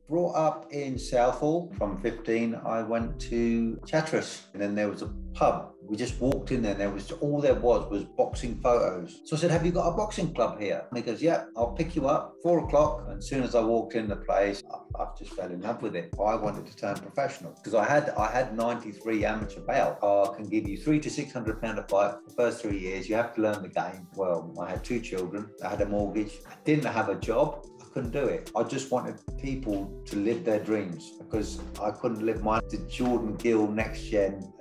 Brought up in Southall. From 15, I went to Chatteris, and then there was a pub. We just walked in there, and all there was boxing photos. So I said, "Have you got a boxing club here?" And he goes, "Yeah, I'll pick you up 4 o'clock." And as soon as I walked in the place, I just fell in love with it. I wanted to turn professional because I had 93 amateur belt. I can give you £300 to £600 a fight for the first 3 years. You have to learn the game. Well, I had 2 children. I had a mortgage. I didn't have a job. Couldn't do it. I just wanted people to live their dreams because I couldn't live mine. The Jordan Gill Next Gen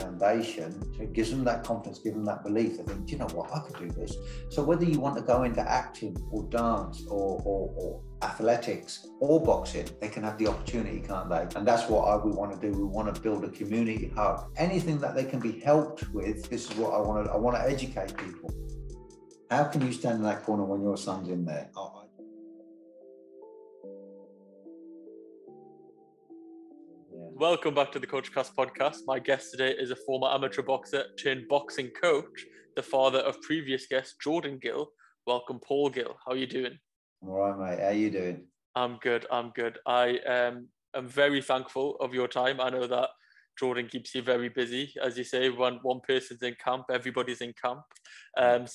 Foundation, so it gives them that confidence, gives them that belief. They think, do you know what, I could do this. So whether you want to go into acting or dance or athletics or boxing, they can have the opportunity, can't they? And that's what we want to do. We want to build a community hub. Anything that they can be helped with, this is what I want to. I want to educate people. How can you stand in that corner when your son's in there? Welcome back to the KultureKast podcast. My guest today is a former amateur boxer turned boxing coach, the father of previous guest Jordan Gill. Welcome, Paul Gill. How are you doing? I'm all right, mate. How are you doing? I'm good. I am very thankful of your time. I know that Jordan keeps you very busy. As you say, when one person's in camp, everybody's in camp. And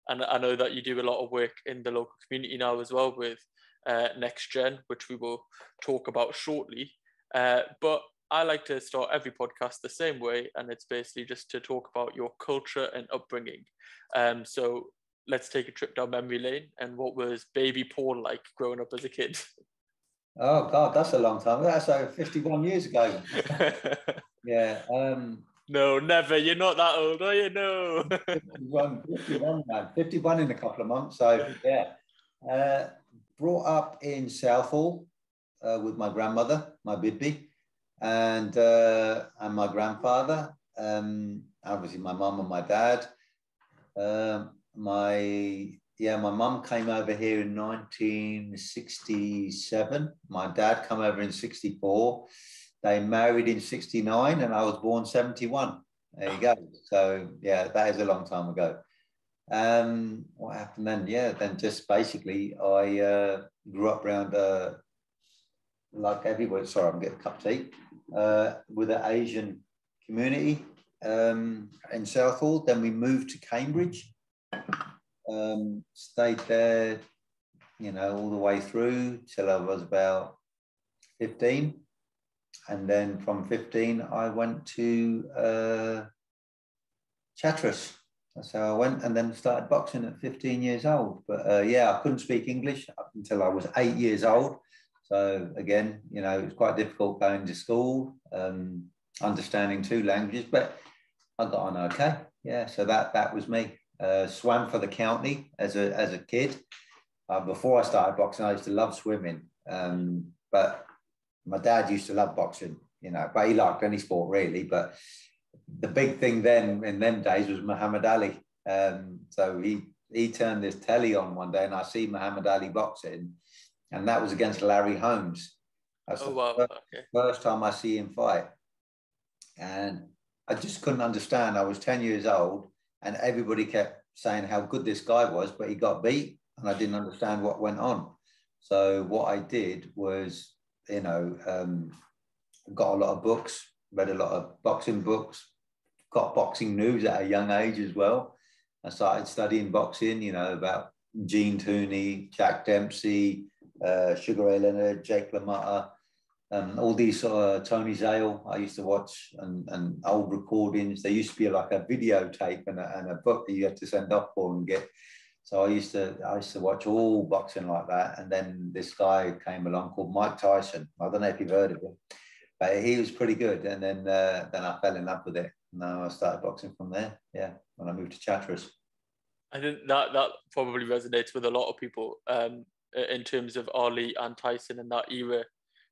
I know that you do a lot of work in the local community now as well with Next Gen, which we will talk about shortly. But I like to start every podcast the same way, and it's basically just to talk about your culture and upbringing. So let's take a trip down memory lane. And what was baby Paul like growing up as a kid? Oh God, that's a long time. That's over 51 years ago. Yeah. No, never. You're not that old, are you? No. 51, man. 51 in a couple of months. So yeah. Brought up in Southall. With my grandmother, my Bidby, and my grandfather, obviously my mum and my dad. My mum came over here in 1967. My dad came over in 64. They married in 69, and I was born 71. There you go. So yeah, that is a long time ago. What happened then? Yeah, then just basically I grew up around like everywhere, sorry, I'm getting a cup of tea, with the Asian community in Southall. Then we moved to Cambridge, stayed there, all the way through till I was about 15. And then from 15, I went to Chatteris. That's how I went, and then started boxing at 15 years old. But I couldn't speak English up until I was 8 years old. So again, it was quite difficult going to school, understanding 2 languages, but I got on okay. Yeah, so that was me. Swam for the county as a kid. Before I started boxing, I used to love swimming, but my dad used to love boxing, but he liked any sport really. But the big thing then in them days was Muhammad Ali. So he turned this telly on one day, and I see Muhammad Ali boxing. And that was against Larry Holmes. That's the first time I see him fight. And I just couldn't understand. I was 10 years old, and everybody kept saying how good this guy was, but he got beat, and I didn't understand what went on. So what I did was, got a lot of books, read a lot of boxing books, got boxing news at a young age as well. I started studying boxing, about Gene Tooney, Jack Dempsey, Sugar Ray Leonard, Jake LaMotta, all these Tony Zale I used to watch, and old recordings. There used to be like a videotape and a book that you had to send off for and get. So I used to watch all boxing like that. And then this guy came along called Mike Tyson. I don't know if you've heard of him, but he was pretty good. And then I fell in love with it. Now I started boxing from there. Yeah, when I moved to Chatteris. I think that probably resonates with a lot of people. In terms of Ali and Tyson in that era,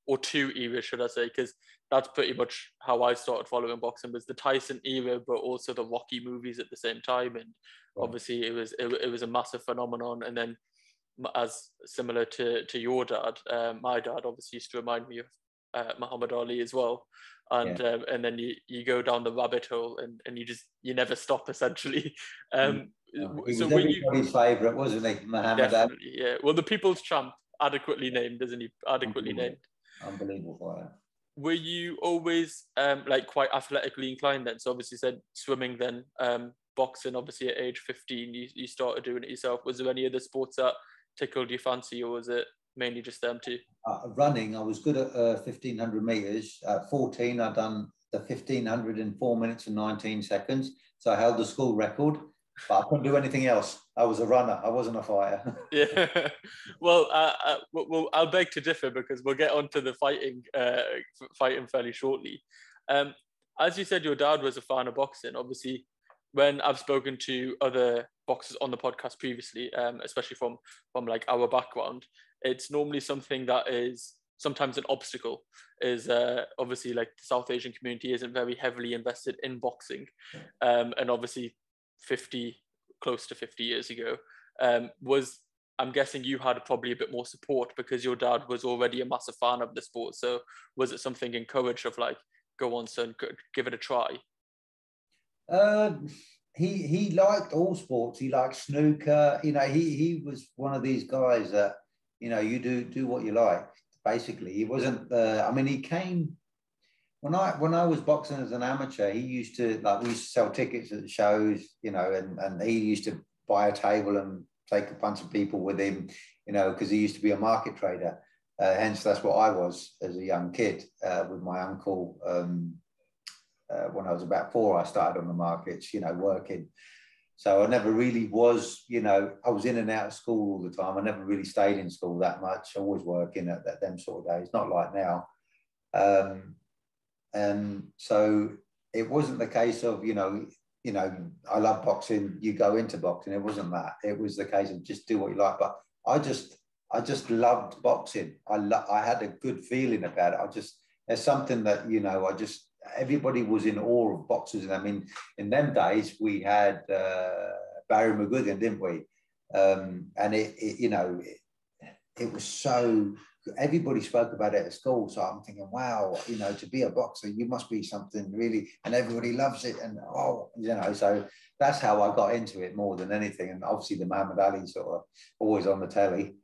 or 2 eras, should I say, because that's pretty much how I started following boxing, was the Tyson era, but also the Rocky movies at the same time. And obviously it was a massive phenomenon. And then, as similar to your dad, my dad obviously used to remind me of Muhammad Ali as well. And then you go down the rabbit hole, and you never stop, essentially. He was everybody's favourite, wasn't he, Muhammad Ali? Yeah. Well, the people's champ, adequately named, isn't he? Adequately named. Unbelievable fighter. Were you always like quite athletically inclined then? So obviously you said swimming, then boxing. Obviously at age 15, you started doing it yourself. Was there any other sports that tickled your fancy, or was it mainly just them two? Running, I was good at 1,500 meters. At 14, I'd done the 1,500 in 4 minutes and 19 seconds. So I held the school record, but I couldn't do anything else. I was a runner. I wasn't a fighter. Yeah. Well, I'll beg to differ, because we'll get onto the fighting fairly shortly. As you said, your dad was a fan of boxing. Obviously, when I've spoken to other boxers on the podcast previously, especially from like our background, it's normally something that is sometimes an obstacle. Is obviously like the South Asian community isn't very heavily invested in boxing, and obviously close to 50 years ago, I'm guessing you had probably a bit more support because your dad was already a massive fan of the sport. So was it something encouraged of like, go on, son, give it a try? He liked all sports. He liked snooker. You know, he was one of these guys that, you know, you do what you like. Basically, he wasn't. I mean, he came when I was boxing as an amateur. He used to we used to sell tickets at the shows, you know, and he used to buy a table and take a bunch of people with him, you know, because he used to be a market trader. Hence, that's what I was as a young kid with my uncle. When I was about 4, I started on the markets, you know, working. So I never really was, you know, I was in and out of school all the time. I never really stayed in school that much. Always working at them sort of days, not like now. And so it wasn't the case of, you know, I love boxing, you go into boxing. It wasn't that. It was the case of just do what you like. But I just loved boxing. I had a good feeling about it. There's something that, you know, everybody was in awe of boxers. And I mean, in them days, we had Barry McGuigan, didn't we? And it was so, everybody spoke about it at school. So I'm thinking, wow, you know, to be a boxer, you must be something really, and everybody loves it. And, you know, so that's how I got into it more than anything. And obviously the Muhammad Ali sort of always on the telly.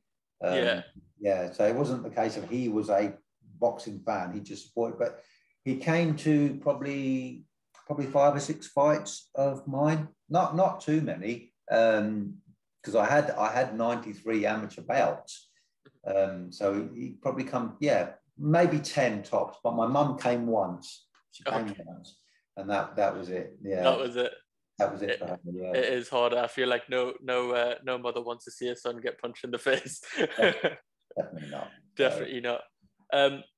Yeah. So it wasn't the case of he was a boxing fan. He just supported, but he came to probably 5 or 6 fights of mine. Not too many, because I had 93 amateur bouts. So he probably come, maybe 10 tops. But my mum came once. She came once, and that was it. Yeah, that was it. That was it for her. Yeah. It is hard. I feel like no mother wants to see her son get punched in the face. Definitely not. Definitely not.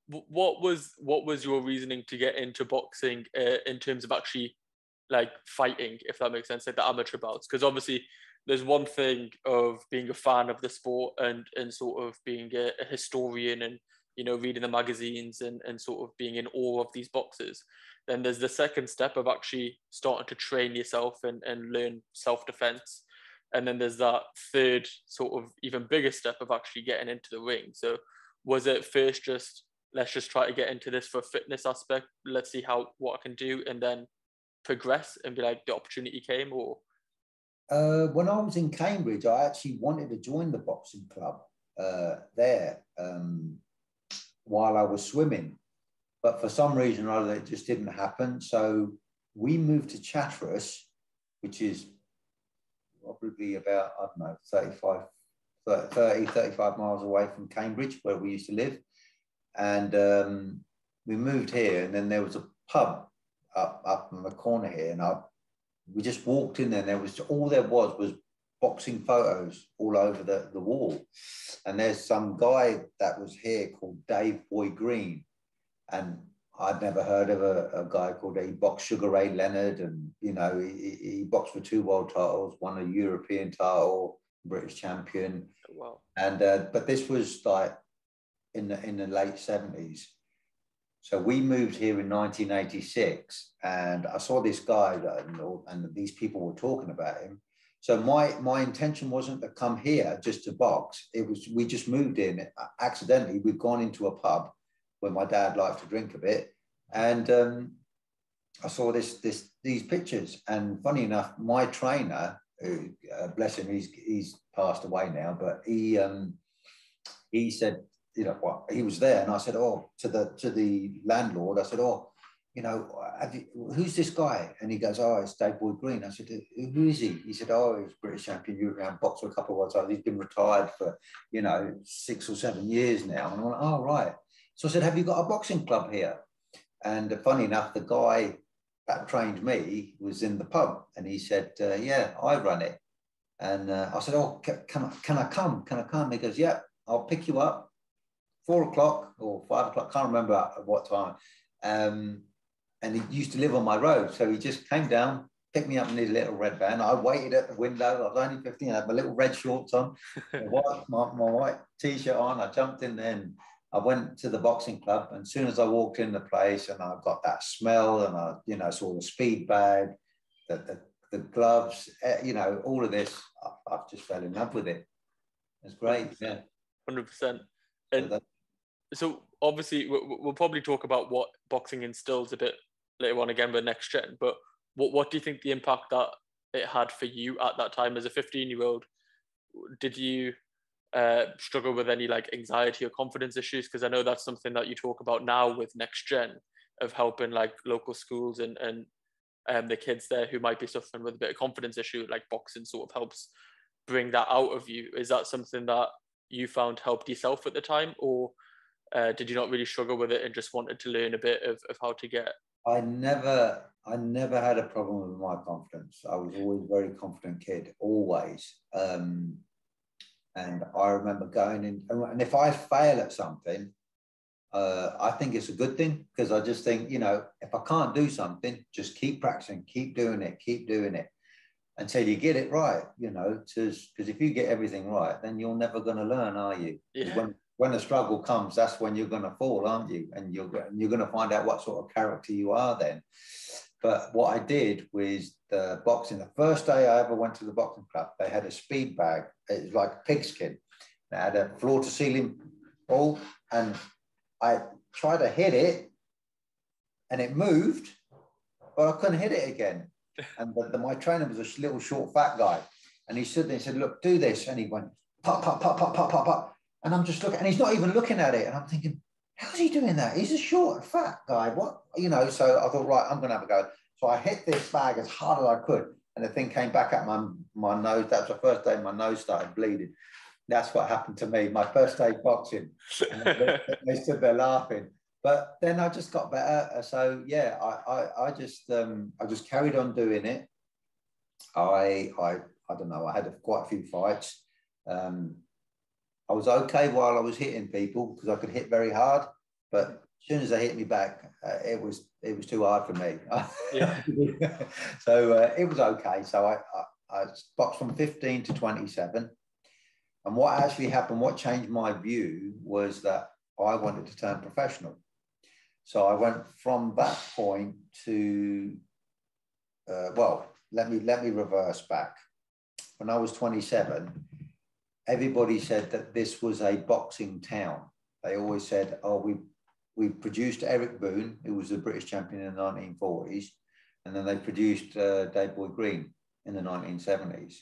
What was your reasoning to get into boxing in terms of actually like fighting, if that makes sense, like the amateur bouts? Because obviously there's one thing of being a fan of the sport and sort of being a historian and, you know, reading the magazines and sort of being in awe of these boxers. Then there's the second step of actually starting to train yourself and learn self-defense. And then there's that third sort of even bigger step of actually getting into the ring. So was it first just, let's just try to get into this for a fitness aspect, let's see what I can do, and then progress and be like the opportunity came? Or when I was in Cambridge, I actually wanted to join the boxing club there while I was swimming, but for some reason or other it just didn't happen. So we moved to Chatteris, which is probably about, I don't know, 35 miles away from Cambridge, where we used to live. And we moved here, and then there was a pub up in the corner here, and we just walked in there, and there was boxing photos all over the wall. And there's some guy that was here called Dave Boy Green, and I'd never heard of a guy called, he boxed Sugar Ray Leonard, and, you know, he boxed for 2 world titles, won a European title, British champion. Wow. And but this was like in the late 70s. So we moved here in 1986, and I saw this guy and these people were talking about him. So my intention wasn't to come here just to box. It was, we just moved in accidentally. We've gone into a pub where my dad liked to drink a bit, and I saw these pictures. And funny enough, my trainer, bless him, he's passed away now, but he said, you know, well, he was there, and I said, oh, to the landlord, I said, oh, you know, who's this guy? And he goes, oh, it's Dave Boyd Green. I said, who is he? He said, oh, he's British champion European boxer a couple of times. He's been retired for, you know, 6 or 7 years now. And I'm like, oh, right. So I said, have you got a boxing club here? And funny enough, the guy that trained me was in the pub, and he said, yeah, I run it. And I said, oh, can I come? Can I come? He goes, yeah, I'll pick you up 4 o'clock or 5 o'clock. Can't remember at what time. And he used to live on my road. So he just came down, picked me up in his little red van. I waited at the window. I was only 15. I had my little red shorts on, my white T-shirt on. I jumped in there and I went to the boxing club. And as soon as I walked in the place and I got that smell and I, you know, saw the speed bag, the gloves, you know, all of this, I just fell in love with it. It's great. 100%, yeah. 100%. And so obviously we'll probably talk about what boxing instills a bit later on again with next gen, but what do you think the impact that it had for you at that time as a 15-year-old? Did you struggle with any like anxiety or confidence issues? Because I know that's something that you talk about now with next gen, of helping like local schools and the kids there who might be suffering with a bit of confidence issue, like boxing sort of helps bring that out of you. Is that something that you found helped yourself at the time, or did you not really struggle with it and just wanted to learn a bit of how to get? I never had a problem with my confidence. I was always a very confident kid, always. And I remember going in, and if I fail at something, I think it's a good thing, because I just think, you know, if I can't do something, just keep practicing, keep doing it until you get it right, you know, because if you get everything right, then you're never going to learn, are you? Yeah. When the struggle comes, that's when you're going to fall, aren't you? And you're going to find out what sort of character you are then. But what I did was the boxing, the first day I ever went to the boxing club, they had a speed bag. It was like a pigskin. They had a floor to ceiling ball, and I tried to hit it and it moved, but I couldn't hit it again. And my trainer was a little short fat guy, and he stood there and said, look, do this. And he went pop, pop, pop, pop, pop, pop, pop. And I'm just looking, and he's not even looking at it. And I'm thinking, how's he doing that? He's a short, fat guy. What, you know? So I thought, right, I'm going to have a go. So I hit this bag as hard as I could, and the thing came back at my nose. That was the first day my nose started bleeding. That's what happened to me. My first day boxing. And they stood there laughing. But then I just got better. So yeah, I just carried on doing it. I don't know. I had quite a few fights. I was okay while I was hitting people, because I could hit very hard, but as soon as they hit me back, it was too hard for me. Yeah. So it was okay. So I boxed from 15 to 27. And what actually happened, what changed my view, was that I wanted to turn professional. So I went from that point to, well, let me reverse back. When I was 27, everybody said that this was a boxing town. They always said, oh, we produced Eric Boone, who was the British champion in the 1940s, and then they produced Dave Boyd Green in the 1970s.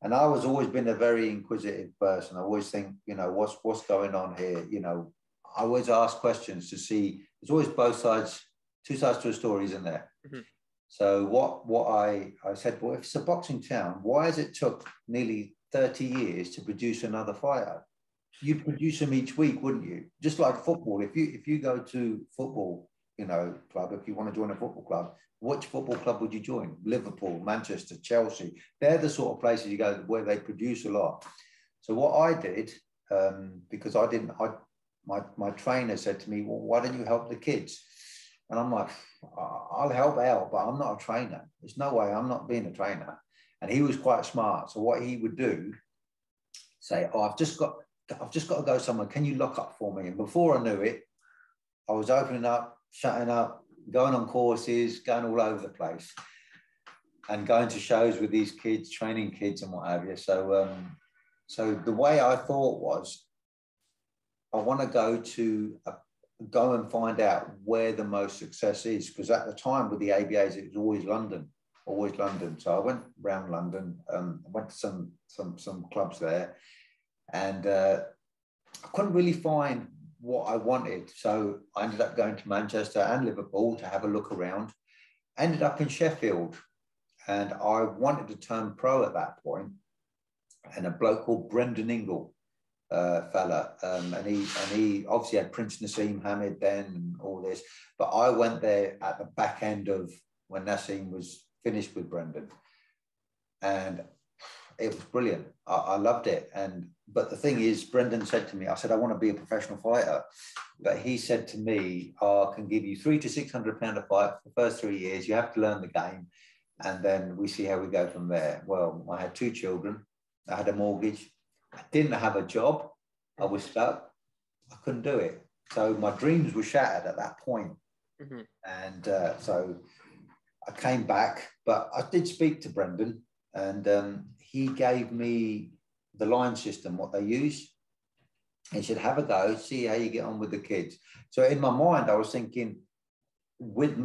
And I was always been a very inquisitive person. I always think, you know, what's going on here? You know, I always ask questions to see. There's always both sides, two sides to a story, isn't there? Mm-hmm. So what I said, well, if it's a boxing town, why has it took nearly 30 years to produce another fighter? You'd produce them each week, wouldn't you? Just like football. If you go to football, you know, club, if you want to join a football club, which football club would you join? Liverpool, Manchester, Chelsea. They're the sort of places you go where they produce a lot. So what I did, because my trainer said to me, well, why don't you help the kids? And I'm like, I'll help out, but I'm not a trainer. There's no way I'm not being a trainer. And he was quite smart. So what he would do, say, oh, I've just got to go somewhere. Can you lock up for me? And before I knew it, I was opening up, shutting up, going on courses, going all over the place, and going to shows with these kids, training kids and what have you. So, so the way I thought was, I want to go and find out where the most success is, because at the time with the ABAs, it was always London. So I went around London, went to some clubs there, and I couldn't really find what I wanted. So I ended up going to Manchester and Liverpool to have a look around. Ended up in Sheffield, and I wanted to turn pro at that point. And a bloke called Brendan Ingle, fella, and he obviously had Prince Nassim Hamid then and all this. But I went there at the back end of when Nassim was finished with Brendan, and it was brilliant. I loved it. But the thing is, Brendan said to me, I said, I want to be a professional fighter. But he said to me, I can give you £300 to £600 a fight for the first 3 years. You have to learn the game. And then we see how we go from there. Well, I had 2 children. I had a mortgage. I didn't have a job. I was stuck. I couldn't do it. So my dreams were shattered at that point. Mm-hmm. And so I came back, but I did speak to Brendan, and he gave me the line system, what they use. He said, have a go, see how you get on with the kids. So in my mind, I was thinking, with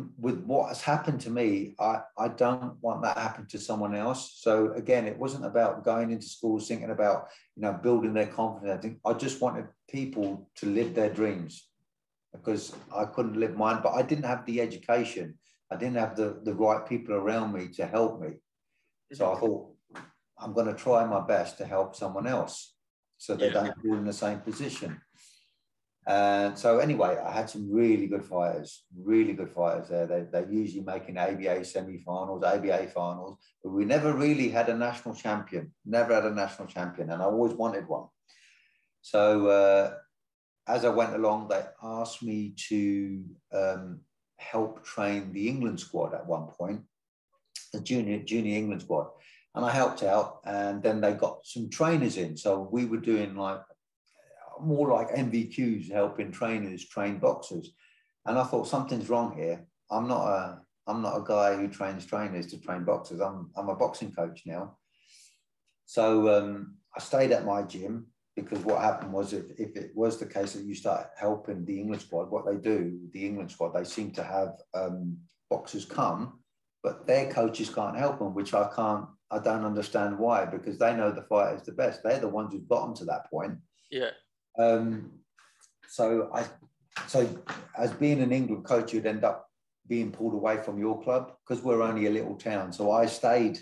what has happened to me, I don't want that to happen to someone else. So again, it wasn't about going into schools thinking about, building their confidence. I just wanted people to live their dreams, because I couldn't live mine, but I didn't have the education. I didn't have the right people around me to help me. So I thought, I'm going to try my best to help someone else so they don't fall in the same position. And so anyway, I had some really good fighters there. They're usually making ABA semi-finals, ABA finals, but we never really had a national champion, and I always wanted one. So as I went along, they asked me to help train the England squad at one point, the junior England squad. And I helped out, and then they got some trainers in. So we were doing more like MVQs, helping trainers train boxers. And I thought, something's wrong here. I'm not a guy who trains trainers to train boxers. I'm a boxing coach now. So I stayed at my gym, because what happened was, if it was the case that you start helping the England squad, what they do, the England squad, they seem to have boxers come, but their coaches can't help them, which I don't understand why, because they know the fighters the best. They're the ones who've got them to that point. Yeah. So as being an England coach, you'd end up being pulled away from your club, because we're only a little town. So I stayed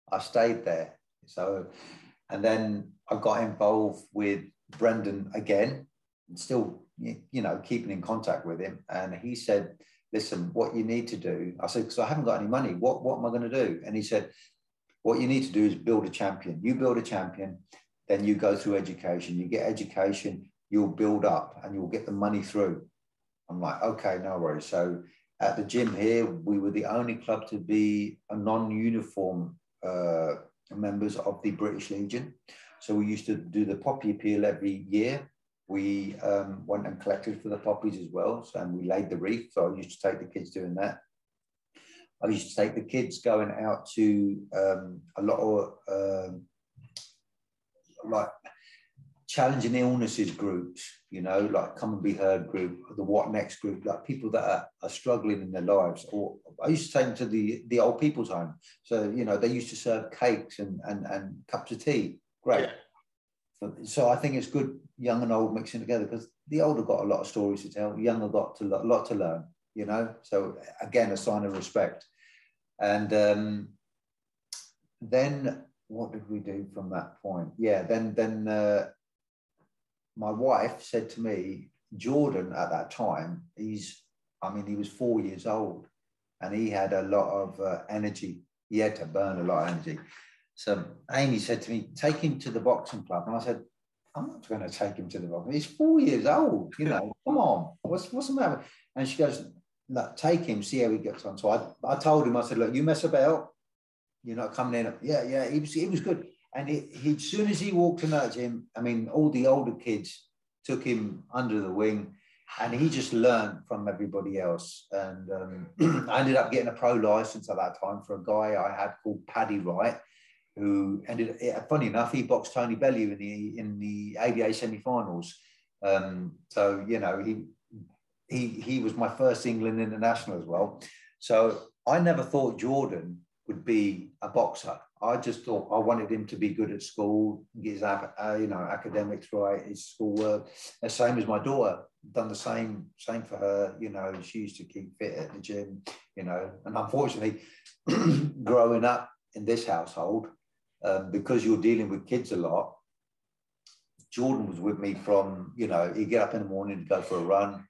there. So, and then I got involved with Brendan again, and still, keeping in contact with him. And he said, listen, what you need to do, I said, because I haven't got any money, what am I going to do? And he said, what you need to do is build a champion. You build a champion, then you go through education. You get education, you'll build up, and you'll get the money through. I'm like, okay, no worries. So at the gym here, we were the only club to be a non-uniform members of the British Legion. So we used to do the poppy appeal every year. We went and collected for the poppies as well. So, and we laid the wreath. So I used to take the kids doing that. I used to take the kids going out to a lot of like challenging illnesses groups, like Come and Be Heard group, the What Next group, like people that are struggling in their lives. Or I used to take them to the old people's home. So, they used to serve cakes and cups of tea. Great. Yeah. So I think it's good, young and old mixing together, because the older got a lot of stories to tell, the younger got a lot to learn, So again, a sign of respect. And then what did we do from that point? Yeah, then my wife said to me, Jordan at that time, he was 4 years old, and he had a lot of energy. He had to burn a lot of energy. So Amy said to me, take him to the boxing club. And I said, I'm not going to take him to the boxing. He's 4 years old, come on, what's the matter? And she goes, look, take him, see how he gets on. So I told him, I said, look, you mess about, you're not coming in. Yeah, he was good. And he as soon as he walked in that gym, all the older kids took him under the wing, and he just learned from everybody else. And I ended up getting a pro license at that time for a guy I had called Paddy Wright, who funny enough, he boxed Tony Bellew in the ABA semi-finals. So, he was my first England international as well. So I never thought Jordan would be a boxer. I just thought I wanted him to be good at school, get his academics right, his schoolwork. The same as my daughter, done the same for her. She used to keep fit at the gym. And unfortunately, growing up in this household, because you're dealing with kids a lot, Jordan was with me from, he'd get up in the morning to go for a run,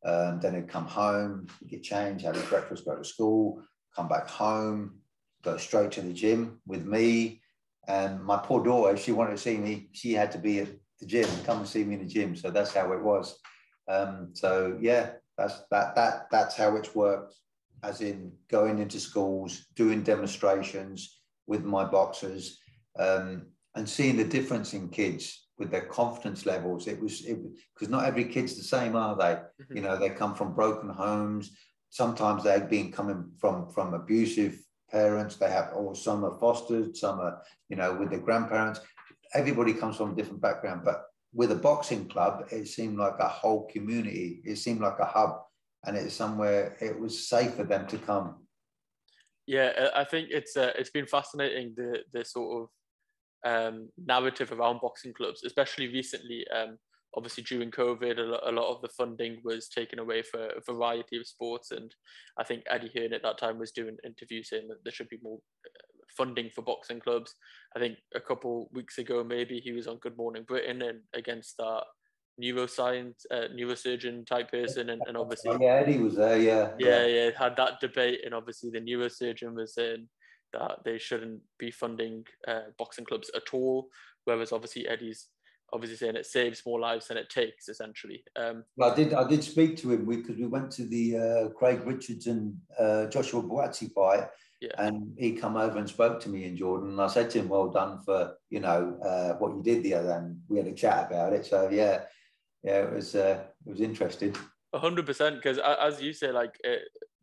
then he'd come home, get changed, have his breakfast, go to school, come back home, go straight to the gym with me. And my poor daughter, if she wanted to see me, she had to be at the gym, come and see me in the gym. So that's how it was. So yeah, that's how it's worked, as in going into schools, doing demonstrations with my boxers, and seeing the difference in kids with their confidence levels. It was because not every kid's the same, are they? Mm-hmm. They come from broken homes. Sometimes they've been coming from abusive parents. Or some are fostered, some are, with their grandparents. Everybody comes from a different background, but with a boxing club, it seemed like a whole community. It seemed like a hub, and it's somewhere it was safe for them to come. Yeah, I think it's been fascinating, the sort of narrative around boxing clubs, especially recently. Obviously during COVID, a lot of the funding was taken away for a variety of sports, and I think Eddie Hearn at that time was doing interviews saying that there should be more funding for boxing clubs. I think a couple weeks ago maybe he was on Good Morning Britain and against that neurosurgeon type person, and obviously Eddie was there. yeah, had that debate, and obviously the neurosurgeon was saying that they shouldn't be funding boxing clubs at all, whereas obviously Eddie's obviously saying it saves more lives than it takes, essentially. Well, I did speak to him because we went to the Craig Richards and Joshua Buatsi fight, and he come over and spoke to me in Jordan, and I said to him, well done for what you did the other, and we had a chat about it. So yeah, it was interesting. 100%, because as you say,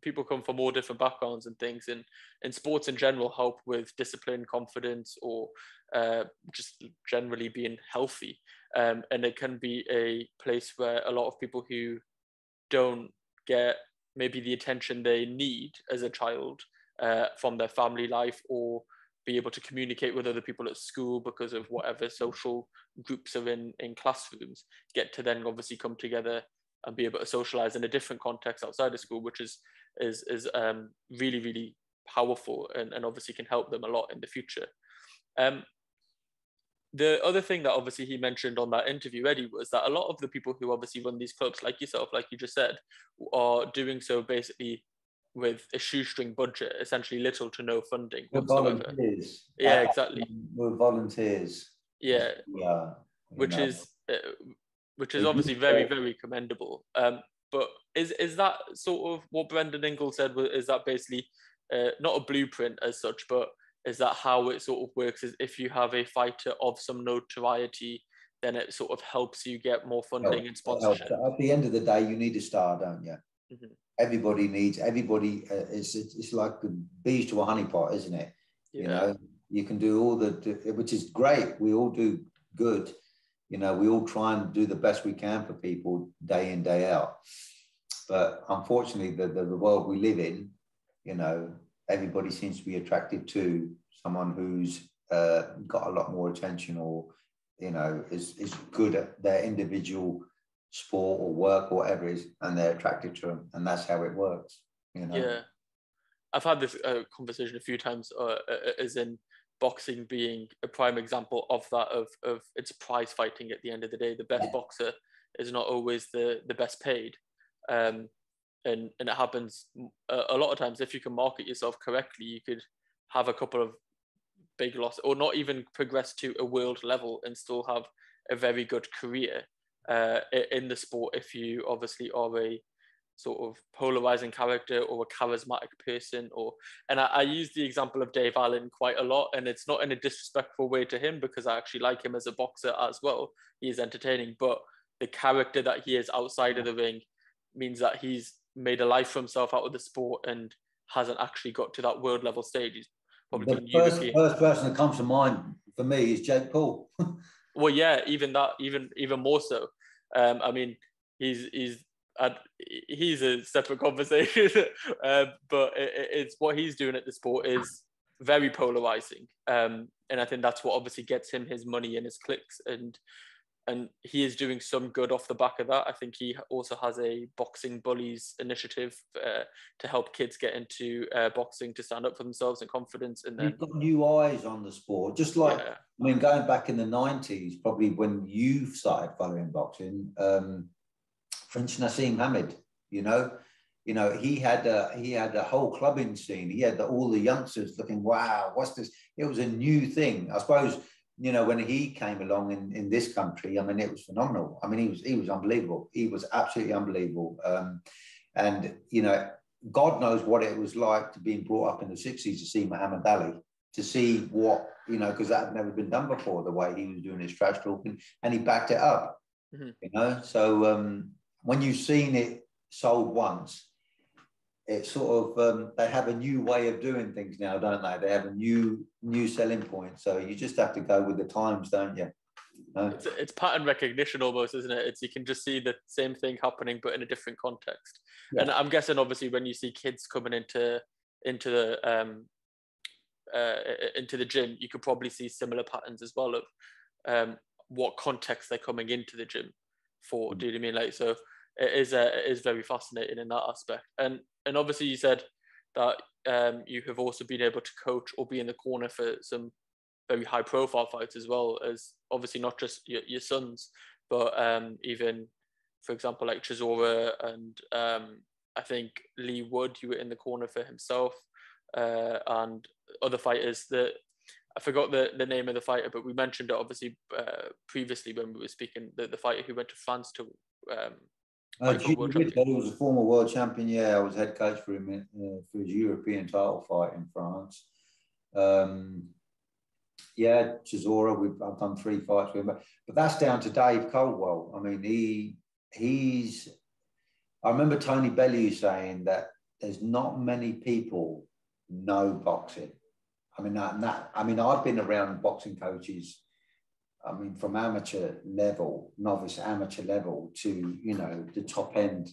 people come from all different backgrounds and things, and sports in general help with discipline, confidence, or just generally being healthy. And it can be a place where a lot of people who don't get maybe the attention they need as a child from their family life, or be able to communicate with other people at school because of whatever social groups are in classrooms, get to then obviously come together and be able to socialize in a different context outside of school, which is really, really powerful, and obviously can help them a lot in the future. The other thing that obviously he mentioned on that interview, Eddie, was that a lot of the people who obviously run these clubs, like yourself, like you just said, are doing so basically with a shoestring budget, essentially little to no funding whatsoever. Volunteers. Yeah, exactly. We're volunteers. Yeah. Which is obviously very, very commendable. But is that sort of what Brendan Ingle said? Is that basically not a blueprint as such, but is that how it sort of works? Is if you have a fighter of some notoriety, then it sort of helps you get more funding and sponsorship. At the end of the day, you need a star, don't you? Mm-hmm. Everybody needs. It's like bees to a honeypot, isn't it? Yeah. You can do all which is great. We all do good. We all try and do the best we can for people day in, day out. But unfortunately, the world we live in, everybody seems to be attracted to someone who's got a lot more attention, or, is good at their individual sport or work or whatever it is, and they're attracted to them. And that's how it works, Yeah. I've had this conversation a few times, as in boxing being a prime example of that, of it's prize fighting at the end of the day. The best boxer is not always the best paid, and it happens a lot of times. If you can market yourself correctly, you could have a couple of big losses, or not even progress to a world level and still have a very good career in the sport, if you obviously are a sort of polarizing character or a charismatic person. And I use the example of Dave Allen quite a lot, and it's not in a disrespectful way to him, because I actually like him as a boxer as well. He is entertaining, but the character that he is outside of the ring means that he's made a life for himself out of the sport and hasn't actually got to that world level stage. He's probably the first person that comes to mind for me is Jake Paul. Well, yeah, even more so. I mean, he's a separate conversation, but it's what he's doing at the sport is very polarizing. And I think that's what obviously gets him his money and his clicks. And he is doing some good off the back of that. I think he also has a Boxing Bullies initiative to help kids get into boxing, to stand up for themselves and confidence. And then you've got new eyes on the sport. Just like, I mean, going back in the 90s, probably when you started following boxing, Prince Nassim Hamid, you know, he had a whole clubbing scene. He had all the youngsters looking, wow, what's this? It was a new thing. I suppose, you know, when he came along in this country, I mean, it was phenomenal. I mean, he was unbelievable. He was absolutely unbelievable. And, you know, God knows what it was like to being brought up in the 60s to see Muhammad Ali, to see what, you know, because that had never been done before, the way he was doing his trash talking, and he backed it up, you know. So when you've seen it sold once, it's sort of, they have a new way of doing things now, don't they? They have a new selling point. So you just have to go with the times, don't you? It's pattern recognition almost, isn't it? It's, you can just see the same thing happening, but in a different context. Yeah. And I'm guessing, obviously, when you see kids coming into the gym, you could probably see similar patterns as well of what context they're coming into the gym for. Do you know what I mean? Like, so it is very fascinating in that aspect. And obviously, you said that you have also been able to coach or be in the corner for some very high profile fights, as well as obviously not just your sons, but even, for example, like Chisora, and I think Leigh Wood, you were in the corner for himself, and other fighters that I forgot the name of the fighter, but we mentioned it obviously previously when we were speaking, the fighter who went to France to Gill, he was a former world champion. Yeah, I was head coach for him for his European title fight in France. Yeah, Chisora, I've done 3 fights with him, but that's down to Dave Coldwell. I mean, he's. I remember Tony Bellew saying that there's not many people know boxing. I mean, I've been around boxing coaches. I mean, from amateur level, novice amateur level to, you know, the top end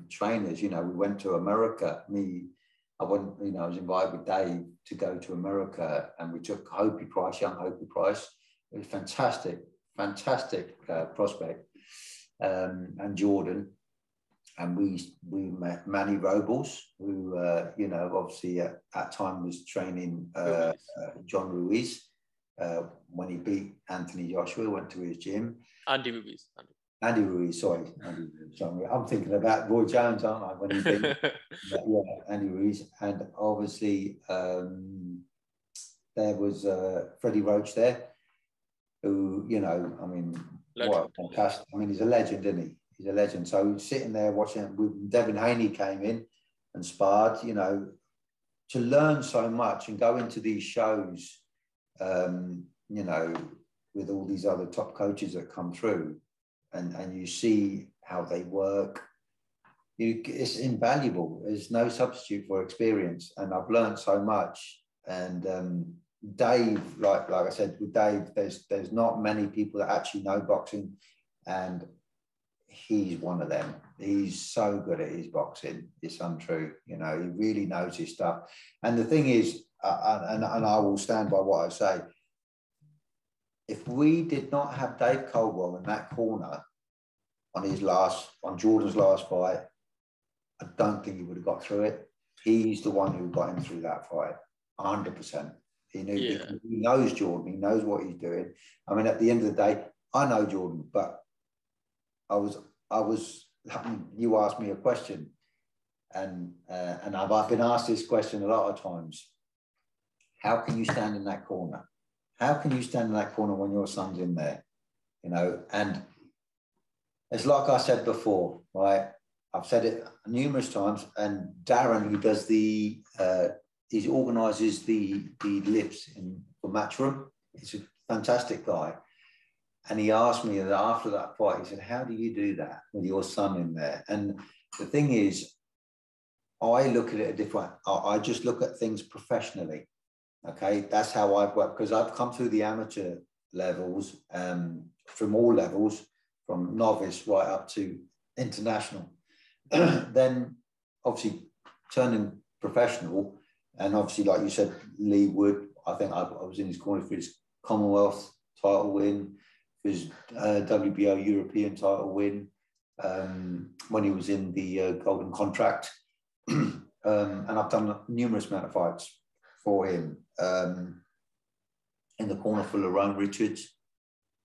trainers. You know, we went to America. I was invited with Dave to go to America, and we took young Hopi Price. It was fantastic prospect, and Jordan. And we met Manny Robles, who, you know, obviously at that time was training John Ruiz. When he beat Anthony Joshua, went to his gym. Andy Ruiz. Sorry. I'm thinking about Roy Jones, aren't I? When he beat Andy Ruiz. And obviously there was Freddie Roach there, who, you know, I mean, legend. What a fantastic. I mean, he's a legend, isn't he? He's a legend. So sitting there watching, when Devin Haney came in and sparred, you know, to learn so much and go into these shows, you know, with all these other top coaches that come through, and you see how they work, it's invaluable. There's no substitute for experience, and I've learned so much. And Dave, like I said, with Dave, there's not many people that actually know boxing, and he's one of them. He's so good at his boxing. It's untrue. You know, he really knows his stuff. And the thing is, and I will stand by what I say, if we did not have Dave Coldwell in that corner on Jordan's last fight, I don't think he would have got through it. He's the one who got him through that fight, 100%. He knew, because he knows Jordan. He knows what he's doing. I mean, at the end of the day, I know Jordan, but you asked me a question, and I've been asked this question a lot of times. How can you stand in that corner? How can you stand in that corner when your son's in there? You know, and it's like I said before, right? I've said it numerous times, and Darren, who does he organises the lifts for Matchroom. He's a fantastic guy. And he asked me after that fight, he said, how do you do that with your son in there? And the thing is, I look at it a different, I just look at things professionally. Okay, that's how I've worked, because I've come through the amateur levels, from all levels, from novice right up to international. Then obviously turning professional, And obviously, like you said, Leigh Wood, I think I was in his corner for his Commonwealth title win, his WBO European title win, when he was in the Golden Contract. And I've done numerous amount of fights for him. In the corner for Lerone Richards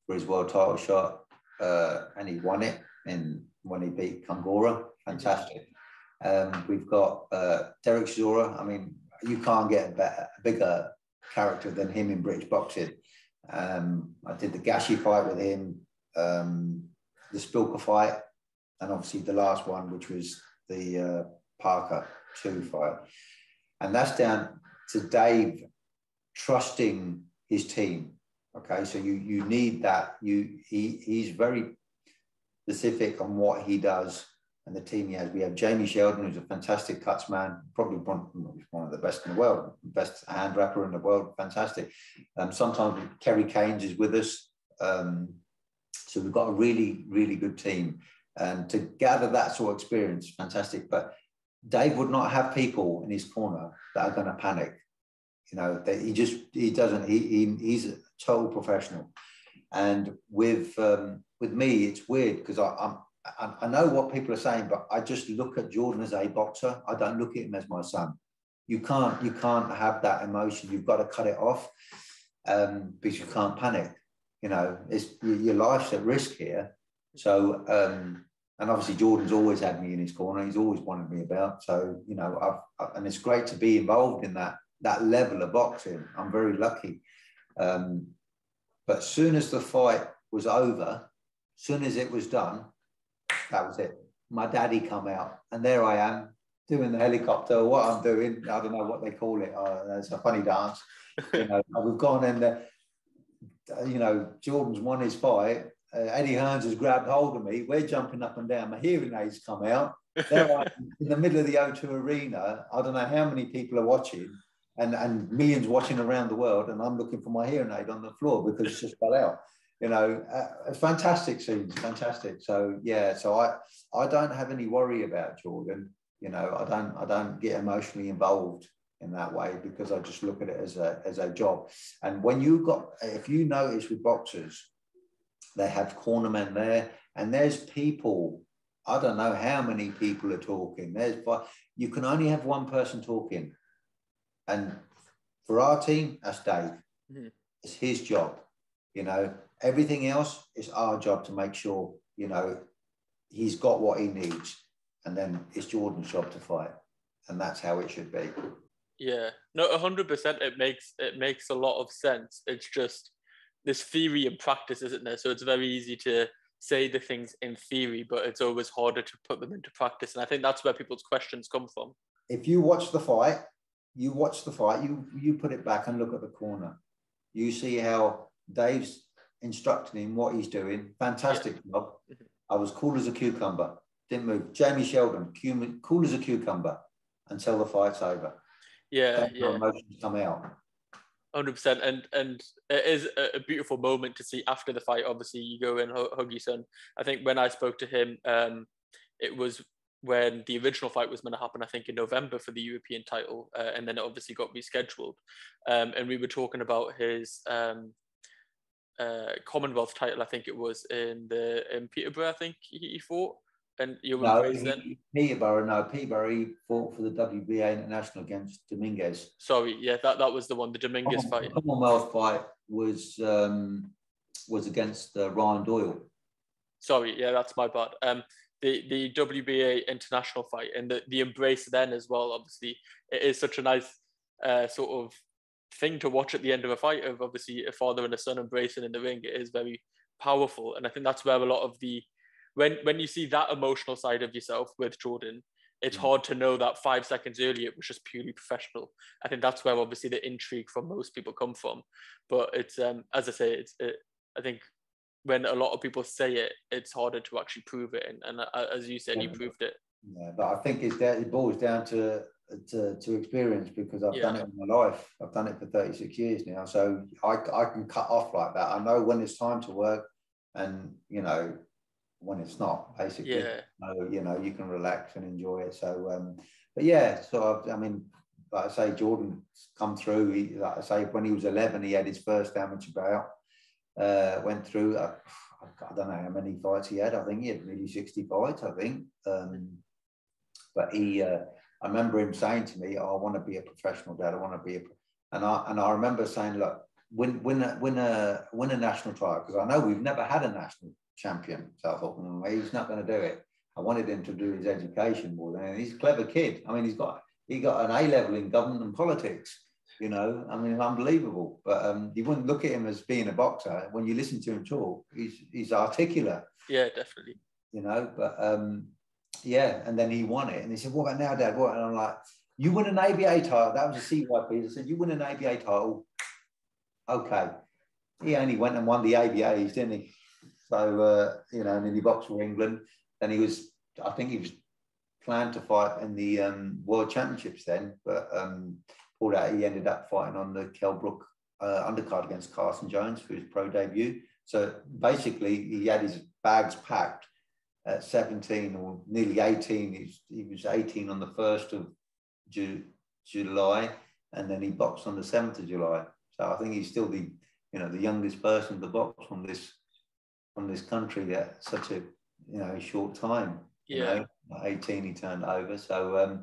for his world title shot, and he won it when he beat Kongora. Fantastic. We've got Derek Chisora. I mean, you can't get a bigger character than him in British boxing. I did the Gashi fight with him, the Spilker fight, and obviously the last one, which was the Parker 2 fight. And that's down to Dave trusting his team. Okay, so you need that. He's very specific on what he does and the team he has. We have Jamie Sheldon, who's a fantastic cuts man, probably one of the best in the world, best hand rapper in the world, fantastic. Sometimes Kerry Keynes is with us. So we've got a really, really good team. And to gather that sort of experience, fantastic. But Dave would not have people in his corner that are going to panic. You know, he's a total professional. And with me, it's weird because I know what people are saying, but I just look at Jordan as a boxer. I don't look at him as my son. You can't have that emotion. You've got to cut it off because you can't panic. You know, your life's at risk here. So, and obviously Jordan's always had me in his corner. He's always wanted me about. So, you know, and it's great to be involved in that level of boxing. I'm very lucky. But as soon as the fight was over, as soon as it was done, that was it. My daddy come out, and there I am doing the helicopter. What I'm doing, I don't know what they call it. It's a funny dance. You know, we've gone in there. You know, Jordan's won his fight. Eddie Hearns has grabbed hold of me. We're jumping up and down. My hearing aids come out. There I am in the middle of the O2 Arena. I don't know how many people are watching, and millions watching around the world. And I'm looking for my hearing aid on the floor because it's just fell out. You know, fantastic scenes, fantastic. So yeah, so I don't have any worry about Jordan. You know, I don't get emotionally involved in that way because I just look at it as a job. And when if you notice with boxers, they have cornermen there, and there's people. I don't know how many people are talking. You can only have one person talking, and for our team, that's Dave. Mm-hmm. It's his job. You know, everything else is our job to make sure, you know, he's got what he needs. And then it's Jordan's job to fight. And that's how it should be. Yeah, no, 100%. It makes a lot of sense. It's just this theory and practice, isn't there? So it's very easy to say the things in theory, but it's always harder to put them into practice. And I think that's where people's questions come from. If you watch the fight, you put it back and look at the corner. You see how Dave's instructing him what he's doing. Fantastic job. Mm-hmm. I was cool as a cucumber. Didn't move. Jamie Sheldon, cool as a cucumber until the fight's over. Yeah. Emotions come out. 100%. And it is a beautiful moment to see after the fight. Obviously, you go and hug your son. I think when I spoke to him, it was when the original fight was going to happen, I think in November for the European title. And then it obviously got rescheduled. And we were talking about his Commonwealth title, I think it was in Peterborough, I think he fought. And you were Peterborough, he fought for the WBA International against Dominguez. Sorry, yeah, that was the one, the Dominguez fight. The Commonwealth fight was against Ryan Doyle. Sorry, yeah, that's my bad. The WBA International fight and the embrace then as well, obviously, it is such a nice sort of thing to watch at the end of a fight, of obviously a father and a son embracing in the ring. It is very powerful. And I think that's where a lot of when you see that emotional side of yourself with Jordan, it's hard to know that 5 seconds earlier it was just purely professional. I think that's where obviously the intrigue from most people come from. But it's as I say, I think when a lot of people say it, it's harder to actually prove it. And as you said, you proved it. Yeah, but I think it boils down to experience, because I've done it in my life. I've done it for 36 years now, so I can cut off like that. I know when it's time to work, and you know when it's not, basically. So, you know, you can relax and enjoy it. So but yeah, so I mean, like I say, Jordan come through. Like I say, when he was 11, he had his first amateur bout. Went through, I don't know how many fights he had. I think he had nearly 60 fights, I think. But I remember him saying to me, oh, I want to be a professional, Dad. I want to be and I remember saying, look, win a national title, because I know we've never had a national champion. So I thought, he's not going to do it. I wanted him to do his education more than anything. He's a clever kid. I mean, he got an A-level in government and politics. You know, I mean, unbelievable. But you wouldn't look at him as being a boxer. When you listen to him talk, he's articulate. Yeah, definitely. You know, but yeah, and then he won it. And he said, what about now, Dad? What? And I'm like, you win an ABA title. That was a CYP. I said, you win an ABA title. Okay. He only went and won the ABAs, didn't he? So, you know, and then he boxed for England. Then I think he was planned to fight in the World Championships then, but pulled out. He ended up fighting on the Kelbrook undercard against Carson Jones for his pro debut. So basically, he had his bags packed at 17 or nearly 18. He was 18 on the 1st of July, and then he boxed on the 7th of July. So I think he's still the youngest person to box from this country at such a short time. Yeah. You know, at 18 he turned over. So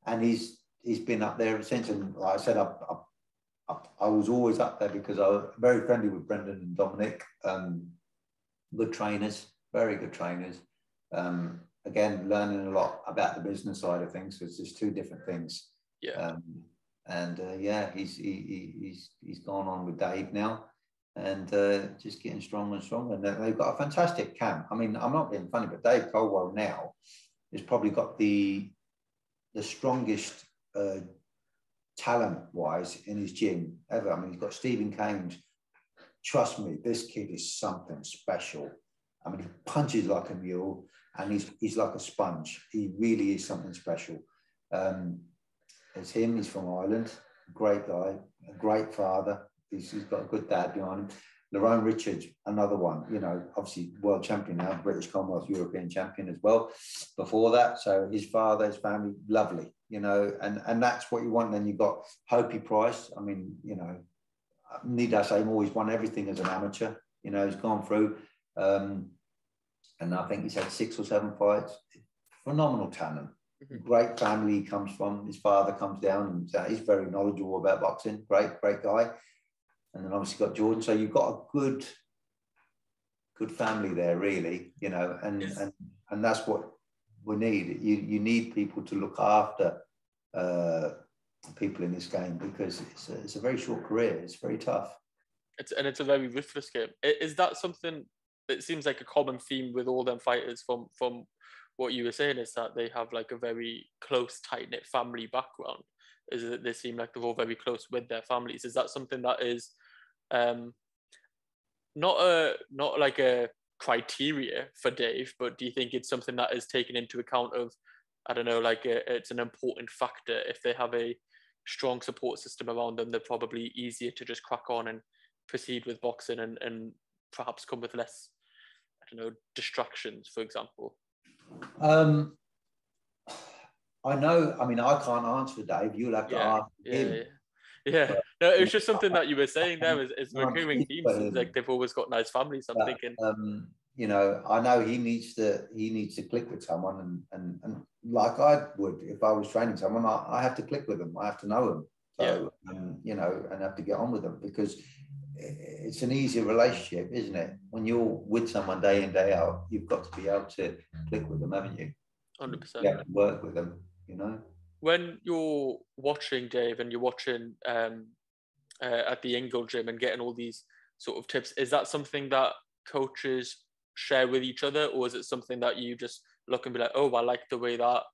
and he's been up there ever since. And like I said, I was always up there because I was very friendly with Brendan and Dominic. Good trainers, very good trainers. Again, learning a lot about the business side of things. So it's just two different things. Yeah. Yeah, he's gone on with Dave now, and just getting stronger and stronger. And they've got a fantastic camp. I mean, I'm not being funny, but Dave Coldwell now has probably got the strongest talent-wise in his gym ever. I mean, he's got Stephen Kames. Trust me, this kid is something special. I mean, he punches like a mule, and he's like a sponge. He really is something special. It's him. He's from Ireland. Great guy, a great father. He's got a good dad behind him. Lerone Richards, another one. You know, obviously world champion now, British Commonwealth, European champion as well. Before that, so his father, his family, lovely. You know, and that's what you want. And then you've got Hopey Price. I mean, you know, need I say more? He's won everything as an amateur. You know, he's gone through. And I think he's had 6 or 7 fights. Phenomenal talent. Great family he comes from. His father comes down and he's very knowledgeable about boxing. Great guy. And then obviously got Jordan. So you've got a good family there, really, you know, and that's what we need. You need people to look after people in this game, because it's a very short career. It's very tough. It's a very ruthless game. Is that something that seems like a common theme with all them fighters from what you were saying, is that they have like a very close, tight-knit family background? Is that they seem like they're all very close with their families? Is that something that is not like a criteria for Dave, but do you think it's something that is taken into account of, I don't know, like it's an important factor? If they have a strong support system around them, they're probably easier to just crack on and proceed with boxing and perhaps come with less, I don't know, distractions, for example. I know, I mean, I can't answer Dave. You'll have to ask him. Yeah. No, it was just something that you were saying there is recurring themes. It's like they've always got nice families. I'm thinking, you know, I know he needs to click with someone, and like I would if I was training someone, I have to click with them. I have to know them. So you know, and have to get on with them, because it's an easier relationship, isn't it? When you're with someone day in, day out, you've got to be able to click with them, haven't you? 100%. You have to work with them, you know. When you're watching Dave and you're watching at the Ingle gym and getting all these sort of tips, is that something that coaches share with each other, or is it something that you just look and be like, oh, I like the way that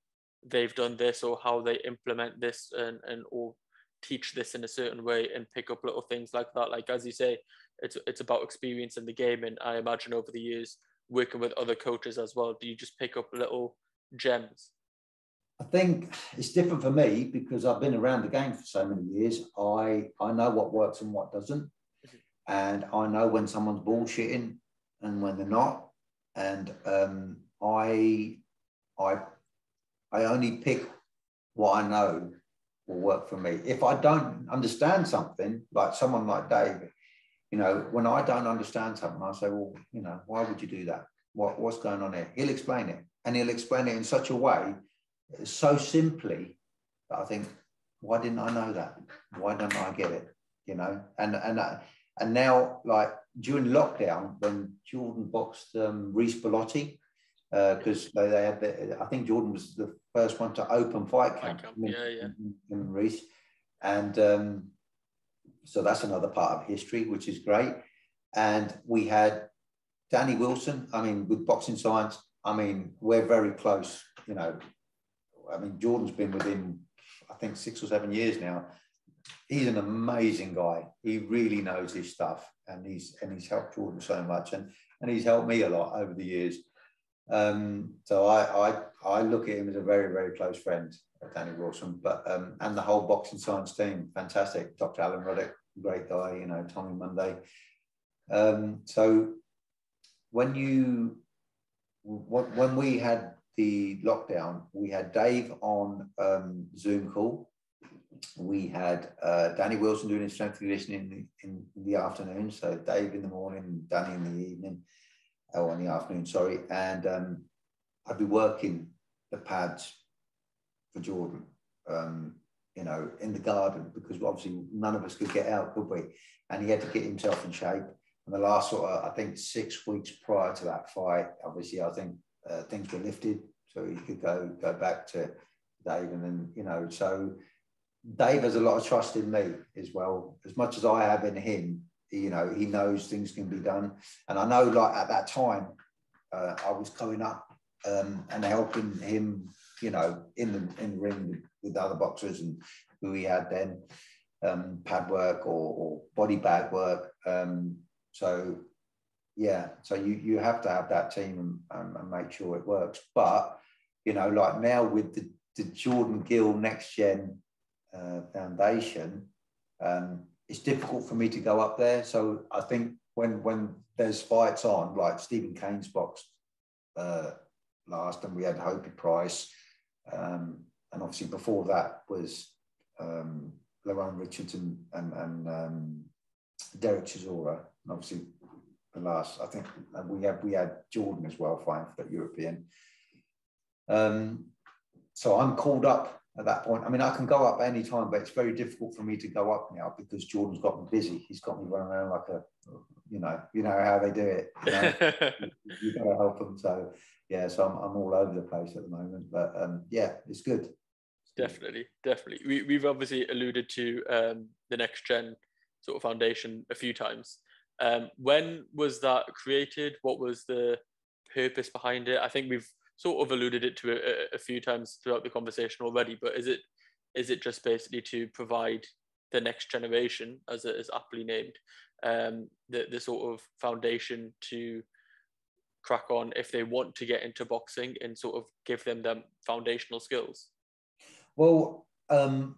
they've done this, or how they implement this, and or teach this in a certain way, and pick up little things like that? Like, as you say, it's about experience in the game, and I imagine over the years working with other coaches as well, do you just pick up little gems? I think it's different for me because I've been around the game for so many years. I know what works and what doesn't, and I know when someone's bullshitting and when they're not, and I only pick what I know will work for me. If I don't understand something, like someone like Dave, you know, when I don't understand something, I say, well, you know, why would you do that? What's going on here? He'll explain it, and he'll explain it in such a way, so simply, that I think, why didn't I know that? Why don't I get it? You know, and now, like during lockdown, when Jordan boxed Reece Bellotti, because they had I think Jordan was the first one to open fight camp. In Reece, and so that's another part of history, which is great. And we had Danny Wilson. I mean, with Boxing Science, I mean, we're very close. You know, I mean, Jordan's been with him, I think, 6 or 7 years now. He's an amazing guy. He really knows his stuff, and he's helped Jordan so much, and he's helped me a lot over the years. So I look at him as a very, very close friend, Danny Wilson, but and the whole Boxing Science team, fantastic. Dr. Alan Ruddock, great guy, you know, Tommy Monday. So when we had the lockdown, we had Dave on Zoom call. We had Danny Wilson doing his strength and conditioning in the afternoon. So Dave in the morning, Danny in the evening. Oh, in the afternoon, sorry. And I'd be working the pads for Jordan, you know, in the garden, because obviously none of us could get out, could we? And he had to get himself in shape. And the last sort of, I think, 6 weeks prior to that fight, obviously, I think things were lifted, so he could go back to Dave. And then, you know, so Dave has a lot of trust in me as well, as much as I have in him. You know, he knows things can be done. And I know, like, at that time, I was going up and helping him, you know, in the ring with other boxers and who he had then, pad work or body bag work. So, yeah, so you have to have that team and make sure it works. But, you know, like now with the Jordan Gill Next Gen Foundation, it's difficult for me to go up there. So I think when there's fights on, like Stephen Kane's boxed last, and we had Hopi Price, and obviously before that was Lerone Richardson and Derek Chisora, and obviously the last, I think we had Jordan as well fighting for that European. So I'm called up at that point. I mean, I can go up any time, but it's very difficult for me to go up now because Jordan's got me busy. He's got me running around like a, you know how they do it. You know? You've got to help them. So yeah, so I'm all over the place at the moment, but yeah, it's good. Definitely. We've obviously alluded to the Next Gen sort of foundation a few times. When was that created? What was the purpose behind it? I think we've sort of alluded it to a few times throughout the conversation already, but is it just basically to provide the next generation, as it is aptly named, the sort of foundation to crack on if they want to get into boxing and sort of give them foundational skills? Well, I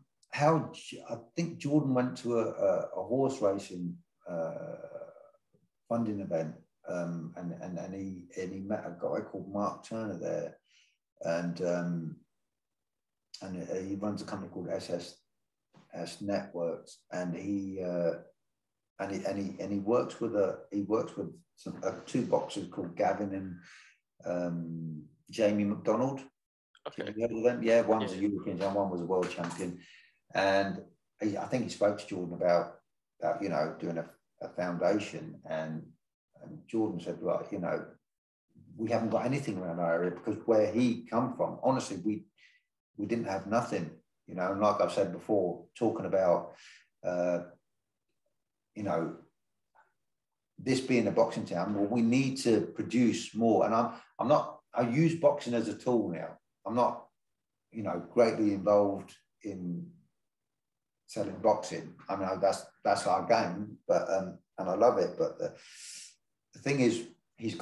think Jordan went to a horse racing funding event, and he met a guy called Mark Turner there, and he runs a company called SS Networks, and he works with two boxers called Gavin and Jamie McDonald. Okay. Have you heard of them? Yeah, one was a European and one was a world champion, and I think he spoke to Jordan about you know, doing a foundation, and Jordan said, well, you know, we haven't got anything around our area, because where he come from, honestly, we didn't have nothing, you know. And like I've said before, talking about you know, this being a boxing town, well, we need to produce more. And I use boxing as a tool now. I'm not, you know, greatly involved in selling boxing. I mean, that's our game, but and I love it. But the thing is, he's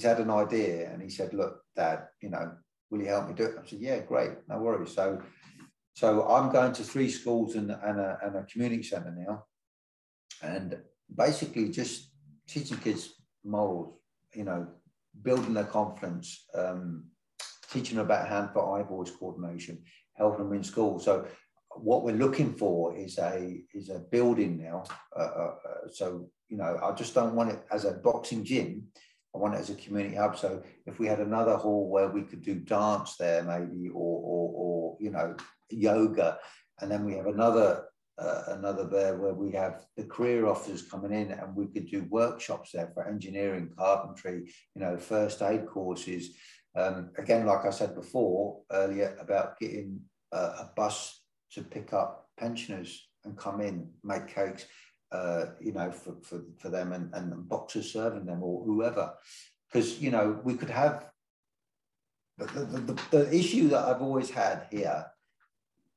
had an idea, and he said, look, Dad, you know, will you help me do it? I said, yeah, great, no worries. So I'm going to 3 schools and a community centre now, and basically just teaching kids morals, you know, building their confidence, teaching them about hand-foot-eye voice coordination, helping them in school. So what we're looking for is a building now. So, you know, I just don't want it as a boxing gym. I want it as a community hub. So if we had another hall where we could do dance there, maybe, or you know, yoga, and then we have another there where we have the career officers coming in, and we could do workshops there for engineering, carpentry, you know, first aid courses. Again, like I said before earlier about getting a bus to pick up pensioners and come in, make cakes, you know, for them, and boxers serving them, or whoever. Because, you know, we could have the issue that I've always had here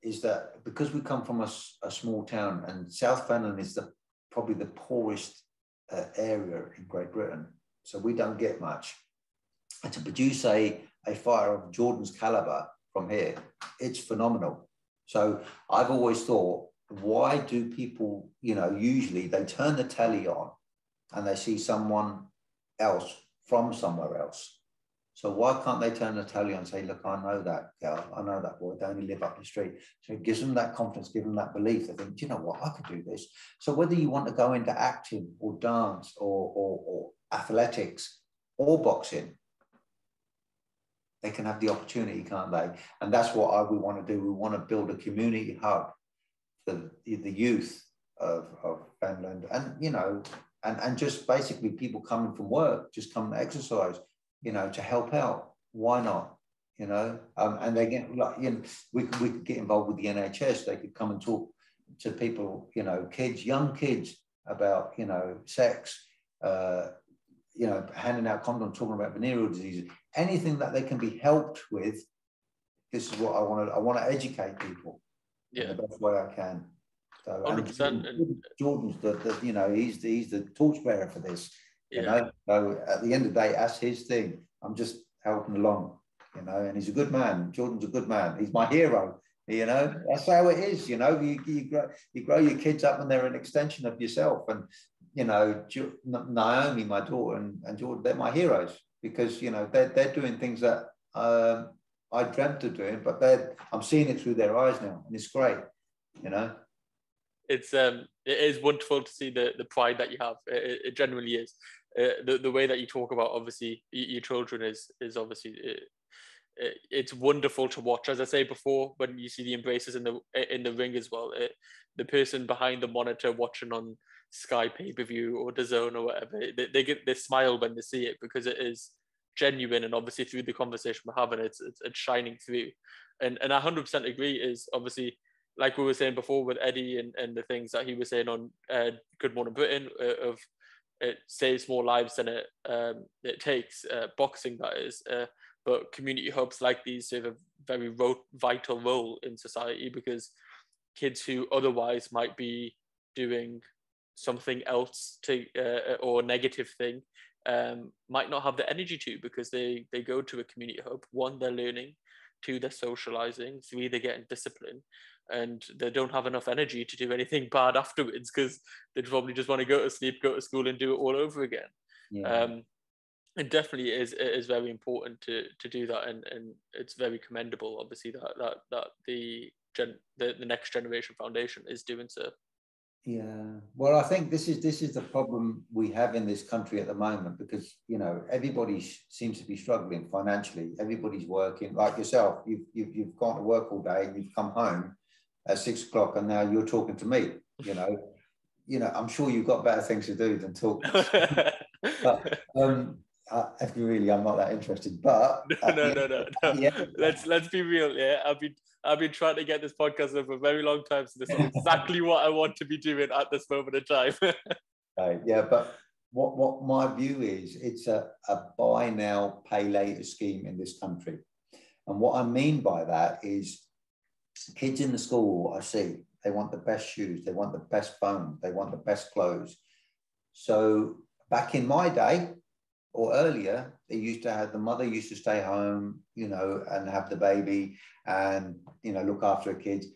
is that because we come from a small town, and South Fenland is probably the poorest area in Great Britain, so we don't get much. And to produce a fighter of Jordan's caliber from here, it's phenomenal. So I've always thought, why do people, you know, usually they turn the telly on and they see someone else from somewhere else. So why can't they turn the telly on and say, look, I know that girl, I know that boy, they only live up the street. So it gives them that confidence, gives them that belief. They think, do you know what, I could do this. So whether you want to go into acting or dance or athletics or boxing, they can have the opportunity, can't they? And that's what we want to do. We want to build a community hub for the youth of Finland, and, you know, and just basically people coming from work, just come to exercise, you know, to help out. Why not? You know, and they get, like, you know, we could get involved with the NHS. They could come and talk to people, you know, kids, young kids, about, you know, sex, you know, handing out condoms, talking about venereal diseases, anything that they can be helped with. This is what I want to. I want to educate people in the best way I can. So, 100%. Jordan's the you know, he's the torchbearer for this. You know, so at the end of the day, that's his thing. I'm just helping along, you know, and he's a good man. Jordan's a good man. He's my hero. You know, that's how it is. You know, you grow your kids up, and they're an extension of yourself. And, you know, Naomi, my daughter, and Jordan, they're my heroes, because, you know, they're doing things that I dreamt of doing, but I'm seeing it through their eyes now, and it's great. You know, it is wonderful to see the pride that you have. It genuinely is. The way that you talk about, obviously, your children is obviously. It's wonderful to watch. As I say before, when you see the embraces in the ring as well, the person behind the monitor watching on Sky pay-per-view or DAZN or whatever, they smile when they see it, because it is genuine, and obviously through the conversation we're having, it's shining through. And I 100% agree. Is obviously, like we were saying before with Eddie and the things that he was saying on Good Morning Britain, of it saves more lives than it takes, boxing that is. But community hubs like these serve a very vital role in society, because kids who otherwise might be doing something else or a negative thing might not have the energy to, because they go to a community hub. 1, they're learning. 2, they're socializing. 3, they're getting discipline, and they don't have enough energy to do anything bad afterwards, because they probably just want to go to sleep, go to school, and do it all over again. Yeah. It definitely is very important to do that, and it's very commendable, obviously, that the next generation foundation is doing so. Yeah, well, I think this is the problem we have in this country at the moment, because, you know, everybody seems to be struggling financially. Everybody's working, like yourself. You've gone to work all day, you've come home at 6 o'clock, and now you're talking to me. You know, I'm sure you've got better things to do than talk. But really, I'm not that interested. But no. Yeah. Let's be real. Yeah, I've been trying to get this podcast over a very long time, so this is exactly what I want to be doing at this moment in time. Right, yeah, but what my view is, it's a buy now, pay later scheme in this country. And what I mean by that is, kids in the school, I see, they want the best shoes, they want the best phone, they want the best clothes. So back in my day, or earlier, they used to have, the mother used to stay home, you know, and have the baby and, you know, look after her kids.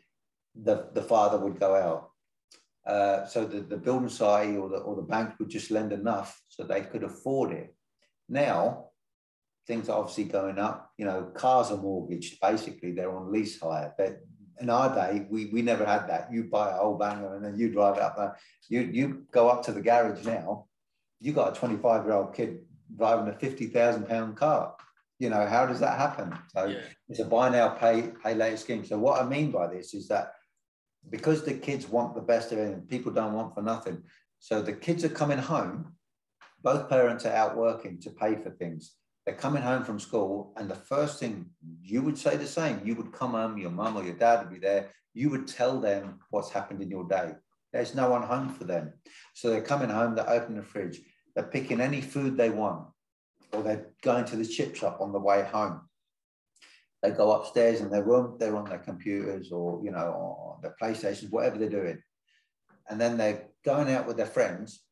The father would go out. So the building society or the bank would just lend enough so they could afford it. Now, things are obviously going up. You know, cars are mortgaged. Basically, they're on lease hire. In our day, we never had that. You buy a whole banger and then you drive it up there. You go up to the garage now, you got a 25-year-old kid driving a £50,000 car. You know, how does that happen? So it's a buy now, pay later scheme. So what I mean by this is that because the kids want the best of it and people don't want for nothing. So the kids are coming home, both parents are out working to pay for things. They're coming home from school, and the first thing you would say the same. You would come home, your mum or your dad would be there. You would tell them what's happened in your day. There's no one home for them. So they're coming home, they're opening the fridge, they're picking any food they want, or they're going to the chip shop on the way home. They go upstairs in their room, they're on their computers or, you know, or their PlayStations, whatever they're doing. And then they're going out with their friends.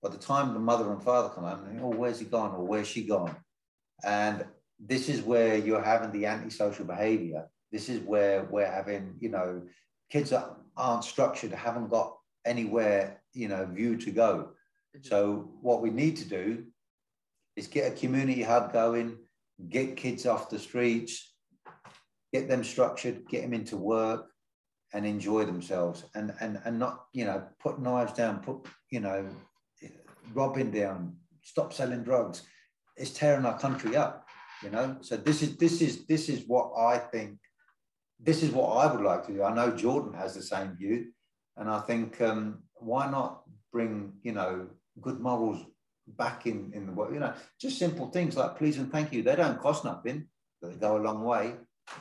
By the time the mother and father come home, they think, oh, where's he gone or where's she gone? And this is where you're having the antisocial behavior. This is where we're having, you know, kids that aren't structured, haven't got anywhere, you know, view to go. So what we need to do is get a community hub going, get kids off the streets, get them structured, get them into work and enjoy themselves and not, you know, put knives down, put, you know, robbing down, stop selling drugs. It's tearing our country up, you know. So this is what I think. This is what I would like to do. I know Jordan has the same view, and I think why not bring, you know, good morals back in the world? You know, just simple things like please and thank you. They don't cost nothing, but they go a long way.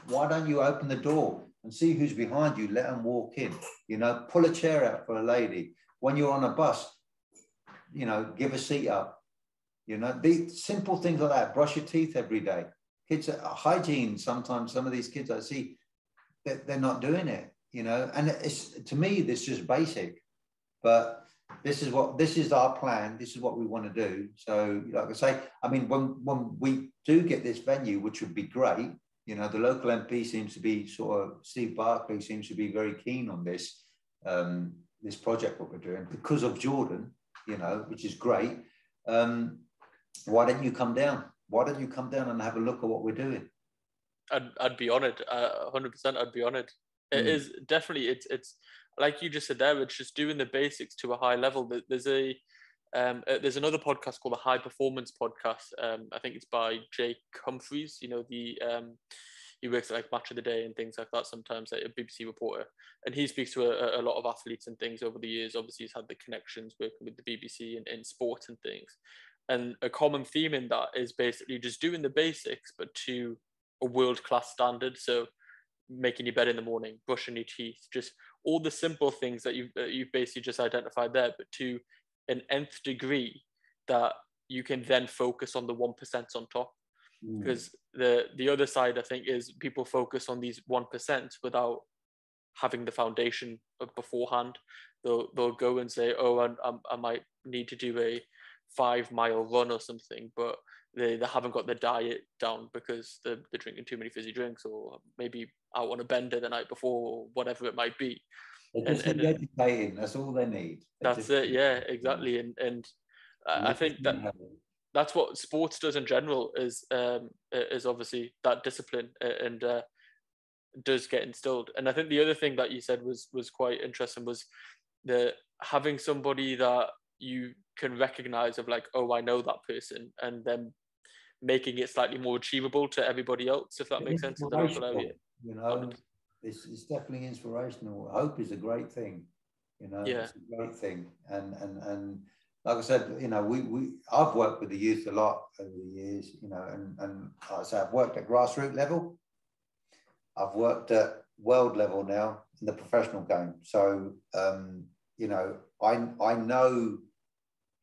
Why don't you open the door and see who's behind you? Let them walk in. You know, pull a chair out for a lady. When you're on a bus, you know, give a seat up. You know, the simple things like that. Brush your teeth every day. Kids, hygiene. Sometimes some of these kids I see, they're not doing it. You know, and it's, to me, this is just basic. But this is our plan. This is what we want to do. So, like I say, I mean, when we do get this venue, which would be great, you know, the local MP seems to be Steve Barclay seems to be very keen on this this project what we're doing because of Jordan, you know, which is great. Why don't you come down? Why don't you come down and have a look at what we're doing? I'd be honoured, 100%. I'd be honoured. It is definitely, it's like you just said there. It's just doing the basics to a high level. There's there's another podcast called the High Performance Podcast. I think it's by Jake Humphreys. You know, he works at like Match of the Day and things like that sometimes, like a BBC reporter, and he speaks to a lot of athletes and things over the years. Obviously, he's had the connections working with the BBC in sport and things. And a common theme in that is basically just doing the basics, but to a world-class standard. So making your bed in the morning, brushing your teeth, just all the simple things that you've basically just identified there, but to an nth degree that you can then focus on the 1% on top. Because the other side, I think, is people focus on these 1% without having the foundation beforehand. They'll go and say, oh, I might need to do a 5-mile run or something, but they haven't got the diet down because they're drinking too many fizzy drinks, or maybe out on a bender the night before, or whatever it might be. They're just educating. That's all they need. That's it. Yeah, exactly. And I think that's what sports does in general is obviously that discipline and does get instilled. And I think the other thing that you said was quite interesting was the having somebody that you can recognize of like, oh, I know that person, and then making it slightly more achievable to everybody else, if that makes sense. In the local area. You know, it's definitely inspirational. Hope is a great thing. You know, it's a great thing. And like I said, you know, I've worked with the youth a lot over the years, you know, and like I say, I've worked at grassroots level. I've worked at world level now in the professional game. So, you know, I know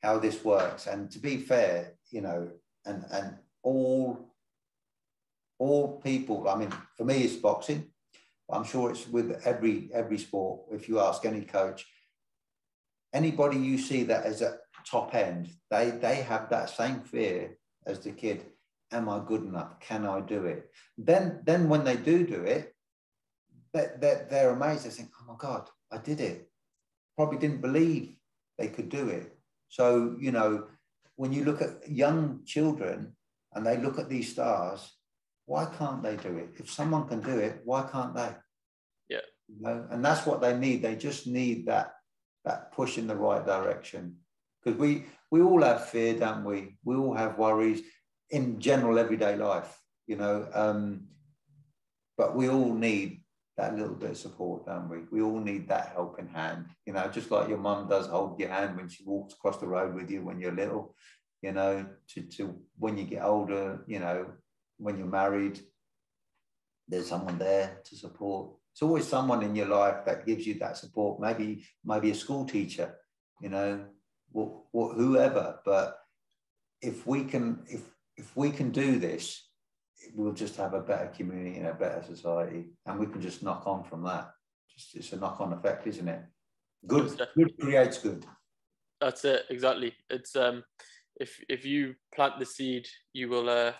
how this works. And to be fair, you know, and all people, I mean, for me, it's boxing. I'm sure it's with every sport. If you ask any coach, anybody you see that is at top end, they have that same fear as the kid. Am I good enough? Can I do it? Then when they do it, they're amazed. They think, oh my God, I did it. Probably didn't believe they could do it. So, you know, when you look at young children, and they look at these stars. Why can't they do it? If someone can do it, why can't they? Yeah. You know, and that's what they need. They just need that push in the right direction. Because we all have fear, don't we? We all have worries in general everyday life, you know. But we all need that little bit of support, don't we? We all need that helping hand, you know, just like your mum does hold your hand when she walks across the road with you when you're little, you know, to when you get older, you know, when you're married, there's someone there to support. It's always someone in your life that gives you that support. Maybe a school teacher, you know, whoever. But if we can do this, we'll just have a better community and a better society, and we can just knock on from that. It's a knock-on effect, isn't it? Good creates good. That's it, exactly. It's if you plant the seed, you will.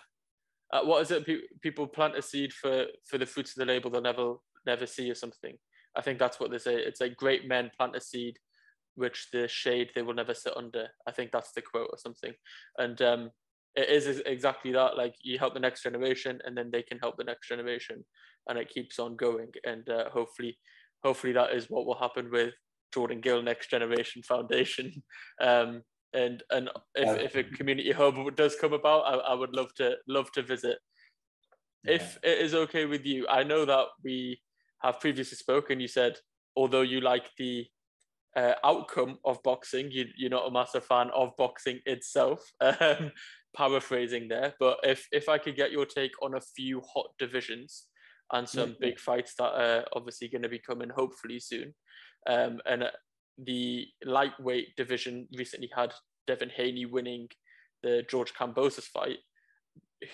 What is it? People plant a seed for the fruits of the label they'll never see, or something. I think that's what they say. It's like great men plant a seed, which the shade they will never sit under. I think that's the quote or something. And it is exactly that. Like, you help the next generation, and then they can help the next generation, and it keeps on going. And hopefully that is what will happen with Jordan Gill Next Generation Foundation. And if a community hub does come about, I would love to visit. Yeah. If it is okay with you, I know that we have previously spoken. You said, although you like the outcome of boxing, you're not a massive fan of boxing itself. Paraphrasing there, but if I could get your take on a few hot divisions and some big fights that are obviously going to be coming hopefully soon. And the lightweight division recently had Devin Haney winning the George Kambosos fight.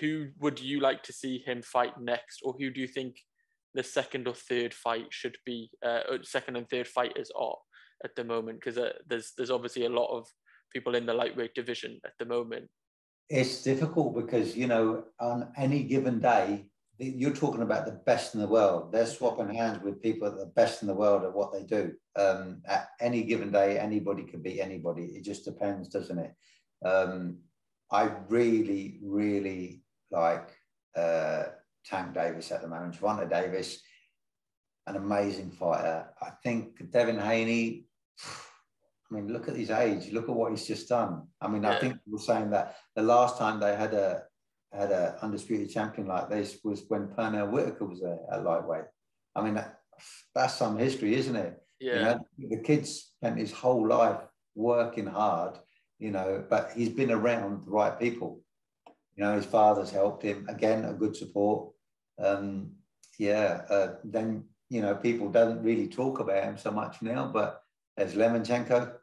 Who would you like to see him fight next, or who do you think the second or third fight should be? Second and third fighters are at the moment, because there's obviously a lot of people in the lightweight division at the moment. It's difficult because, you know, on any given day, you're talking about the best in the world. They're swapping hands with people that are the best in the world at what they do. At any given day, anybody can beat anybody. It just depends, doesn't it? I really, really like Tank Davis at the moment. Gervonta Davis, an amazing fighter. I think Devin Haney, I mean, look at his age. Look at what he's just done. I mean, I think we were saying that the last time they had a undisputed champion like this was when Pernell Whitaker was there at lightweight. I mean, that's some history, isn't it? Yeah. You know, the kid's spent his whole life working hard, you know, but he's been around the right people. You know, his father's helped him. Again, a good support. Then, you know, people don't really talk about him so much now, but there's Lomachenko,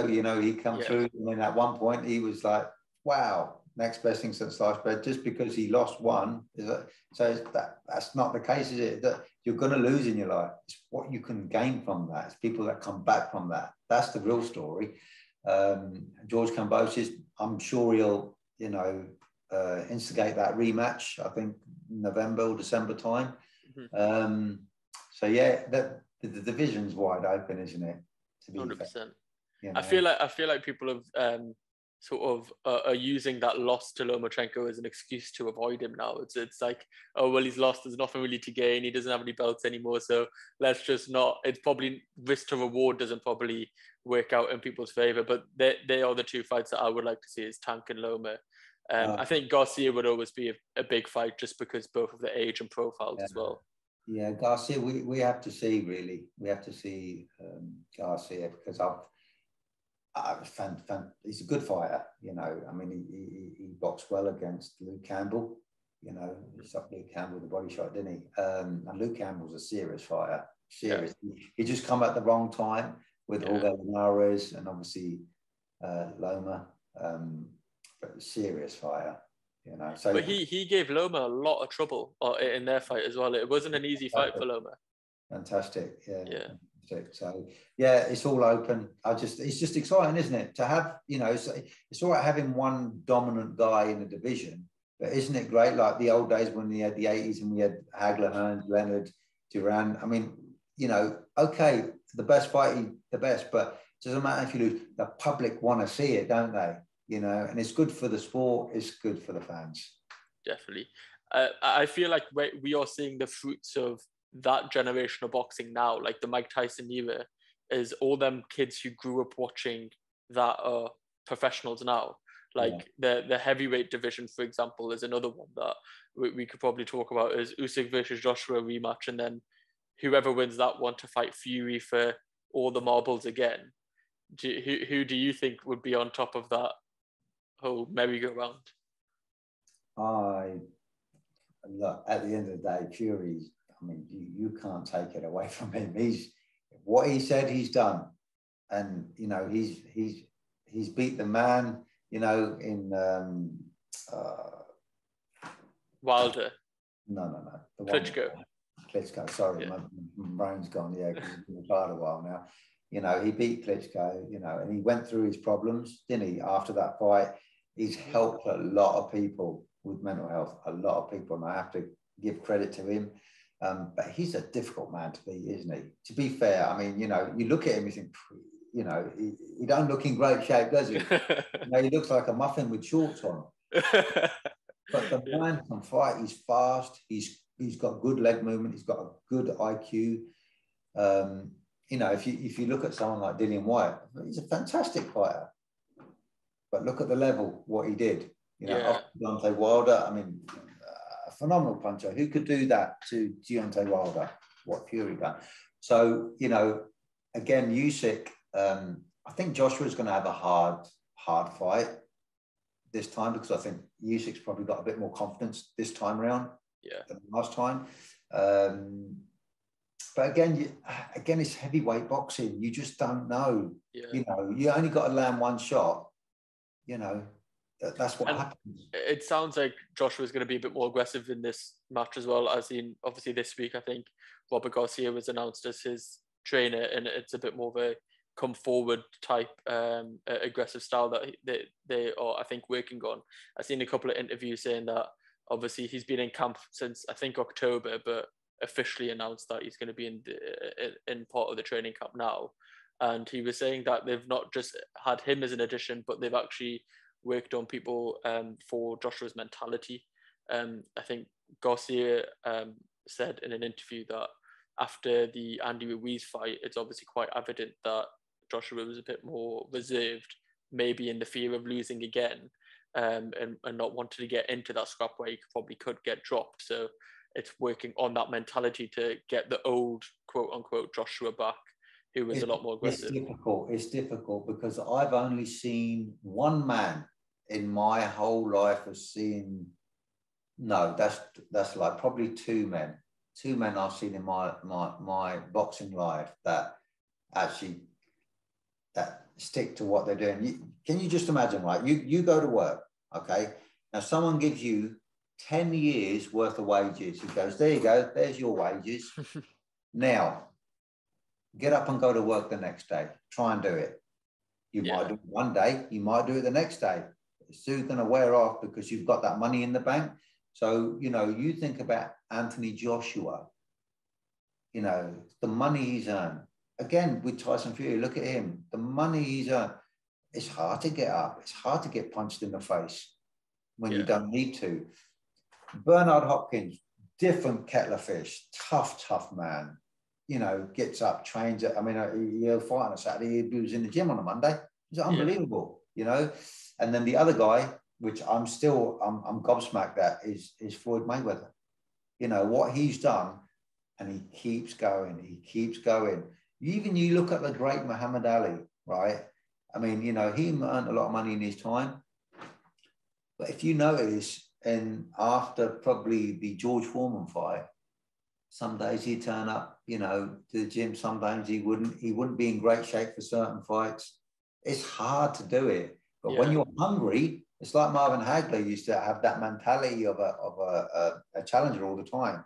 you know, he come through. I mean, at one point he was like, wow, next best thing since sliced bread, just because he lost one. That's not the case, is it? That you're going to lose in your life. It's what you can gain from that. It's people that come back from that. That's the real story. George Kambosos, I'm sure he'll, you know, instigate that rematch, I think November or December time. Mm-hmm. The division's wide open, isn't it? 100%. You know? I feel like people have sort of are using that loss to Lomachenko as an excuse to avoid him now. It's like, oh well, he's lost. There's nothing really to gain. He doesn't have any belts anymore, so let's just not. It's probably risk to reward doesn't probably work out in people's favor. But they are the two fights that I would like to see, is Tank and Loma. I think Garcia would always be a big fight just because both of the age and profiles as well. Yeah, Garcia, we have to see, really. We have to see Garcia, because he's a good fighter, you know. I mean, he boxed well against Luke Campbell, you know. He stopped Luke Campbell with a body shot, didn't he? And Luke Campbell's a serious fighter. Serious. Yeah. He just come at the wrong time with Jorge Linares and obviously Loma, but a serious fighter. You know, so, but he gave Loma a lot of trouble in their fight as well. It wasn't an easy fight for Loma. Fantastic, yeah. Fantastic. So yeah, it's all open. It's just exciting, isn't it? To have, you know, it's all right having one dominant guy in the division, but isn't it great? Like the old days when we had the 80s and we had Hagler, Hearns, Leonard, Duran. I mean, you know, okay, the best fighting, the best, but it doesn't matter if you lose. The public want to see it, don't they? you know, and it's good for the sport. It's good for the fans. Definitely. I feel like we are seeing the fruits of that generation of boxing now, like the Mike Tyson era, is all them kids who grew up watching that are professionals now. Like the heavyweight division, for example, is another one that we could probably talk about, is Usyk versus Joshua rematch, and then whoever wins that one to fight Fury for all the marbles again. Who do you think would be on top of that whole merry-go-round? Look, at the end of the day, Fury, I mean, you can't take it away from him. He's what he said, he's done, and you know, he's beat the man. You know, in Wilder. No. Klitschko. Sorry, my brain's gone. Yeah, because it's been quite a while now. You know, he beat Klitschko. You know, and he went through his problems, didn't he? After that fight, he's helped a lot of people with mental health. A lot of people, and I have to give credit to him. But he's a difficult man to beat, isn't he? To be fair, I mean, you know, you look at him, you think, you know, he don't look in great shape, does he? You know, he looks like a muffin with shorts on. But the man can fight. He's fast. He's got good leg movement. He's got a good IQ. You know, if you look at someone like Dillian Whyte, he's a fantastic fighter. But look at the level, what he did. You know, Deontay Wilder. I mean, a phenomenal puncher. Who could do that to Deontay Wilder? What Fury done? So, you know, again, Usyk. I think Joshua's going to have a hard fight this time, because I think Usyk's probably got a bit more confidence this time around than last time. But again, it's heavyweight boxing. You just don't know. You know, you only got to land one shot. You know, that's what happens. It sounds like Joshua's going to be a bit more aggressive in this match as well. As in, obviously this week, I think Robert Garcia was announced as his trainer, and it's a bit more of a come forward type aggressive style that they are, I think, working on. I've seen a couple of interviews saying that obviously he's been in camp since, I think, October, but officially announced that he's going to be in part of the training camp now. And he was saying that they've not just had him as an addition, but they've actually worked on people for Joshua's mentality. I think Garcia said in an interview that after the Andy Ruiz fight, it's obviously quite evident that Joshua was a bit more reserved, maybe in the fear of losing again, and not wanting to get into that scrap where he probably could get dropped. So it's working on that mentality to get the old, quote unquote, Joshua back, who was a lot more aggressive. It's difficult because I've only seen one man in my whole life of seeing. No, that's like probably two men I've seen in my boxing life that actually that stick to what they're doing. Can you just imagine, right? You go to work, okay? Now someone gives you 10 years worth of wages. He goes, there you go, there's your wages. Now, get up and go to work the next day. Try and do it. You might do it one day, you might do it the next day. It's soon going to wear off because you've got that money in the bank. So, you know, you think about Anthony Joshua, you know, the money he's earned. Again, with Tyson Fury, look at him. The money he's earned. It's hard to get up. It's hard to get punched in the face when you don't need to. Bernard Hopkins, different kettle of fish, tough man. You know, gets up, trains it. I mean, he'll fight on a Saturday. He was in the gym on a Monday. It's unbelievable, you know. And then the other guy, which I'm gobsmacked at, is Floyd Mayweather. You know what he's done, and he keeps going. He keeps going. Even you look at the great Muhammad Ali, right? I mean, you know, he earned a lot of money in his time. But if you notice, and after probably the George Foreman fight, some days he'd turn up, you know, to the gym. Sometimes he wouldn't. He wouldn't be in great shape for certain fights. It's hard to do it. But when you're hungry, it's like Marvin Hagler used to have that mentality of a challenger all the time.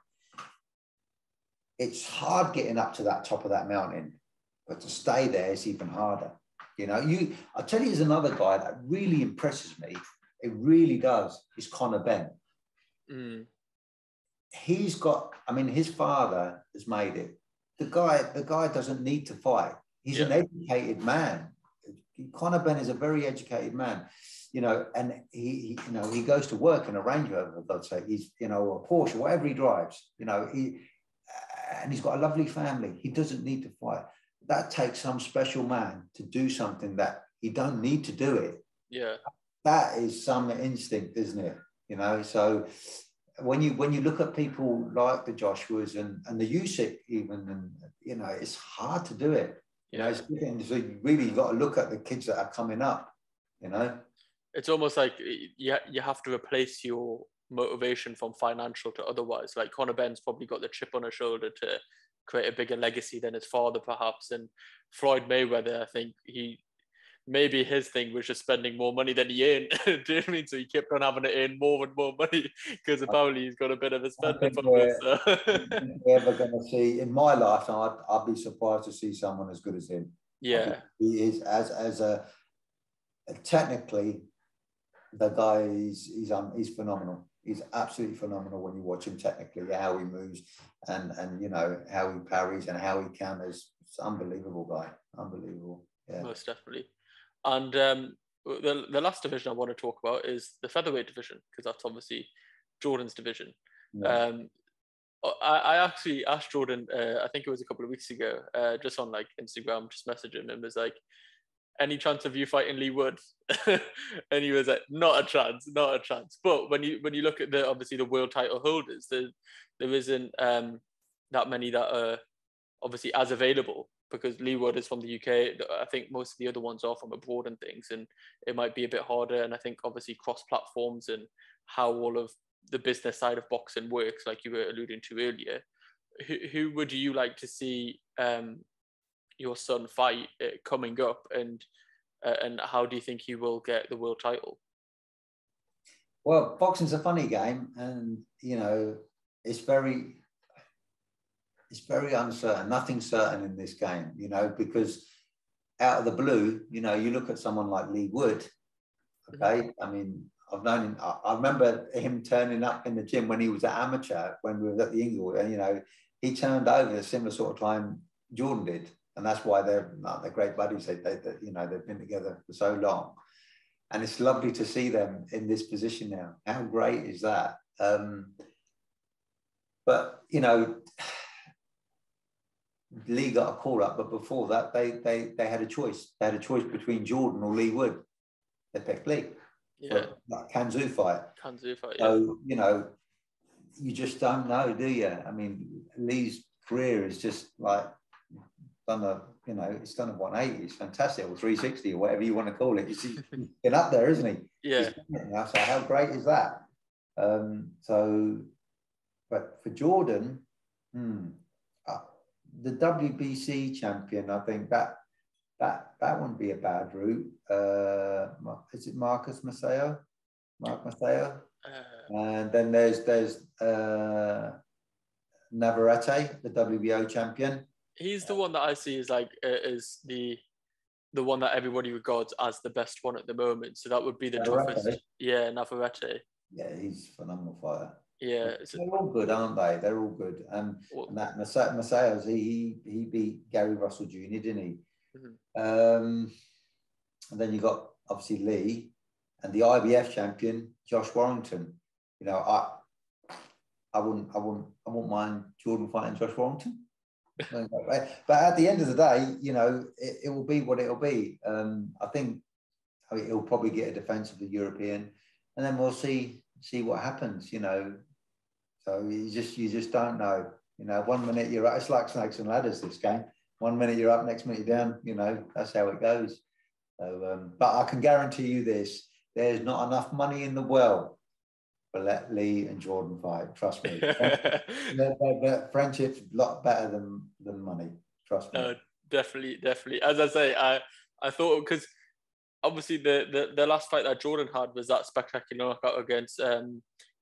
It's hard getting up to that top of that mountain, but to stay there is even harder. You know, I'll tell you, there's another guy that really impresses me. It really does. Is Conor Benn. He's got, I mean, his father has made it. The guy doesn't need to fight. He's an educated man. Conor Benn is a very educated man. and he goes to work in a Range Rover, for God's sake. He's, a Porsche, whatever he drives, and he's got a lovely family. He doesn't need to fight. That takes some special man to do something that he don't need to do it. Yeah. That is some instinct, isn't it? So when you look at people like the Joshuas and the Usyk even, and it's hard to do it. So you really got to look at the kids that are coming up. It's almost like you have to replace your motivation from financial to otherwise. Like Conor Ben's probably got the chip on his shoulder to create a bigger legacy than his father, perhaps. And Floyd Mayweather, I think maybe his thing was just spending more money than he earned. Do you know what I mean? So he kept on having to earn more and more money because apparently he's got a bit of a spending problem. We're ever going to see in my lifetime. I'd be surprised to see someone as good as him. Yeah, he is as a technically, the guy he's phenomenal. He's absolutely phenomenal when you watch him technically, how he moves and how he parries and how he counters. It's an unbelievable guy. Unbelievable. Yeah. Most definitely. And the last division I want to talk about is the featherweight division, because that's obviously Jordan's division. Yeah. I actually asked Jordan, I think it was a couple of weeks ago, just on like Instagram, just messaging him, was like, any chance of you fighting Leigh Wood? And he was like, not a chance. But when you look at obviously the world title holders, there isn't that many that are obviously as available, because Leigh Wood is from the UK. I think most of the other ones are from abroad and things, and it might be a bit harder. And I think obviously cross platforms and how all of the business side of boxing works, like you were alluding to earlier. Who would you like to see your son fight coming up, and how do you think he will get the world title? Well, boxing's a funny game, and it's very uncertain. Nothing's certain in this game, because out of the blue, you look at someone like Leigh Wood. Okay, I mean, I've known him. I remember him turning up in the gym when he was an amateur, when we were at the Inglewood, and he turned over a similar sort of time Jordan did. And that's why they're great buddies. They've been together for so long, and it's lovely to see them in this position now. How great is that? But Leigh got a call up, but before that, they had a choice. They had a choice between Jordan or Leigh Wood. They picked Leigh. Yeah. Like Kanzu fight. So you just don't know, do you? I mean, Leigh's career is just like. It's done a 180. It's fantastic, or 360, or whatever you want to call it. He's been up there, isn't he? Yeah. So how great is that? But for Jordan, the WBC champion, I think that wouldn't be a bad route. Is it Marcus Macedo? Mark Macedo? And then there's Navarrete, the WBO champion. He's the one that I see as is the one that everybody regards as the best one at the moment. So that would be the toughest. Yeah, Navarrete. Yeah, he's a phenomenal fighter. Yeah, they're all good, aren't they? They're all good. And that Macedo, he beat Gary Russell Jr., didn't he? Mm-hmm. And then you got obviously Leigh and the IBF champion Josh Warrington. I wouldn't mind Jordan fighting Josh Warrington. But at the end of the day, it will be what it'll be. I think he'll probably get a defense of the European, and then we'll see what happens. So you just don't know. 1 minute you're up. It's like snakes and ladders. This game. 1 minute you're up, next minute you're down. That's how it goes. So, but I can guarantee you this: there's not enough money in the world. But let Leigh and Jordan fight. Trust me. Friendship's a lot better than money. Trust me. Definitely. As I say, I thought, because obviously the last fight that Jordan had was that spectacular knockout against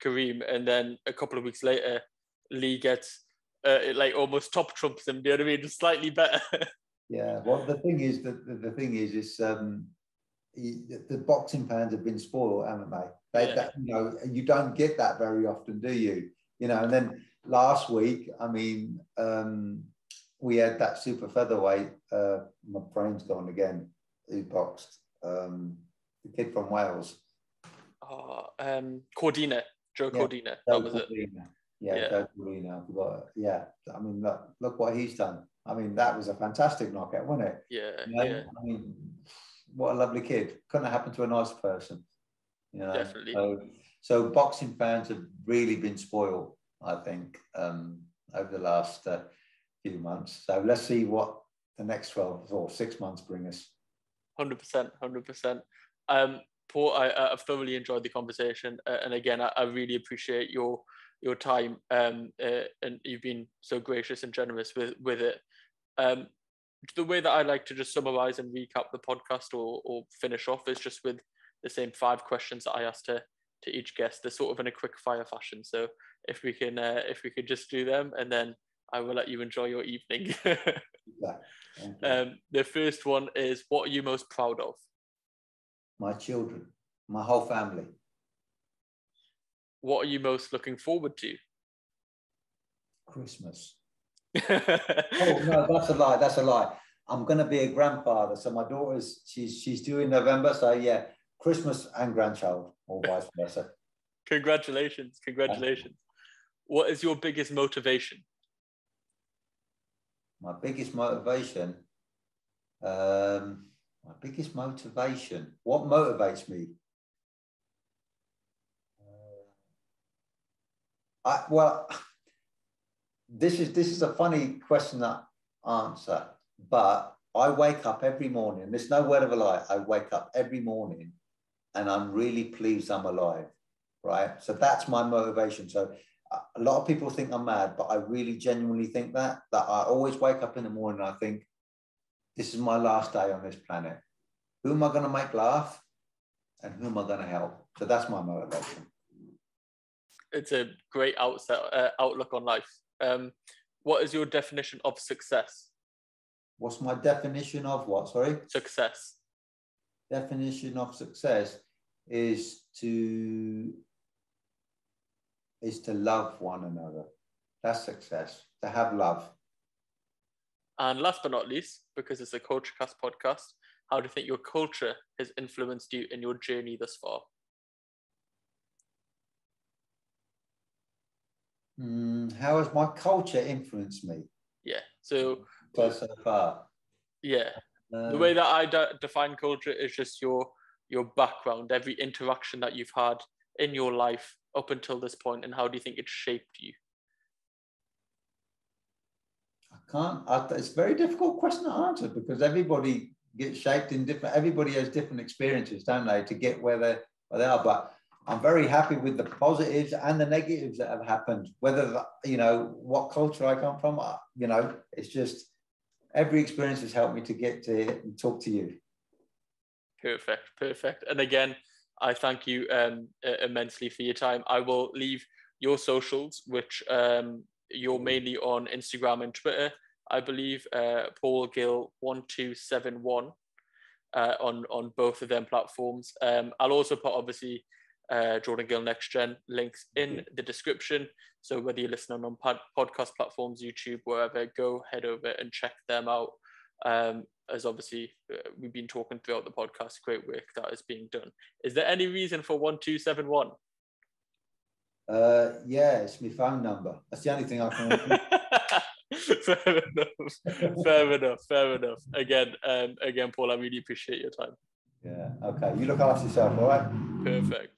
Kareem, and then a couple of weeks later, Leigh gets almost top trumps him. Do you know what I mean? Just slightly better. Yeah. Well, the thing is the boxing fans have been spoiled, haven't they? You don't get that very often, do you? And then last week, I mean, we had that super featherweight. My brain's gone again. Who boxed? The kid from Wales. Cordina, Joe Yeah, Cordina. Joe That was it. Cordina. Yeah, Yeah. Joe Cordina. I forgot. Yeah, I mean, look what he's done. I mean, that was a fantastic knockout, wasn't it? Yeah, You know? yeah, I mean, what a lovely kid. Couldn't have happened to a nice person. You know? definitely. So boxing fans have really been spoiled, I think, over the last few months. So let's see what the next 12 or 6 months bring us. 100%, 100%. Paul, I've thoroughly enjoyed the conversation, and again, I really appreciate your time, and you've been so gracious and generous with it. The way that I like to just summarize and recap the podcast or finish off is just with the same 5 questions that I asked to each guest. They're sort of in a quick fire fashion. So if we could just do them, and then I will let you enjoy your evening. Yeah, the first one is, what are you most proud of? my children, my whole family. What are you most looking forward to? Christmas. Oh no, that's a lie. That's a lie. I'm going to be a grandfather. So my daughter's she's due in November. So yeah, Christmas and grandchild, or vice versa. Congratulations. What is your biggest motivation? My biggest motivation. What motivates me? This is a funny question to answer, but I wake up every morning. There's no word of a lie. I wake up every morning, and I'm really pleased I'm alive. Right. So that's my motivation. So a lot of people think I'm mad, but I really genuinely think that I always wake up in the morning and I think, this is my last day on this planet. Who am I going to make laugh? And who am I going to help? So that's my motivation. It's a great outlook on life. What is your definition of success? What's my definition of what? Sorry? Success. Definition of success is to love one another. That's success. To have love. And last but not least, because it's a KultureKast podcast, how do you think your culture has influenced you in your journey thus far? How has my culture influenced me? Yeah. So far. Yeah. The way that I define culture is just your background, every interaction that you've had in your life up until this point, and how do you think it's shaped you? It's a very difficult question to answer because everybody gets shaped in everybody has different experiences, don't they, to get where they are. But I'm very happy with the positives and the negatives that have happened, whether, what culture I come from, it's just every experience has helped me to get to talk to you. Perfect. And again, I thank you immensely for your time. I will leave your socials, which you're mainly on Instagram and Twitter, I believe, Paul Gill 1271 on both of them platforms. I'll also put, obviously, Jordan Gill Next Gen links in the description. So whether you're listening on podcast platforms, YouTube, wherever, go head over and check them out. As obviously we've been talking throughout the podcast, great work that is being done. Is there any reason for 1271? Yeah, it's my phone number. That's the only thing I can remember. Fair enough. Again, Paul, I really appreciate your time. Yeah. Okay. You look after yourself, all right? Perfect.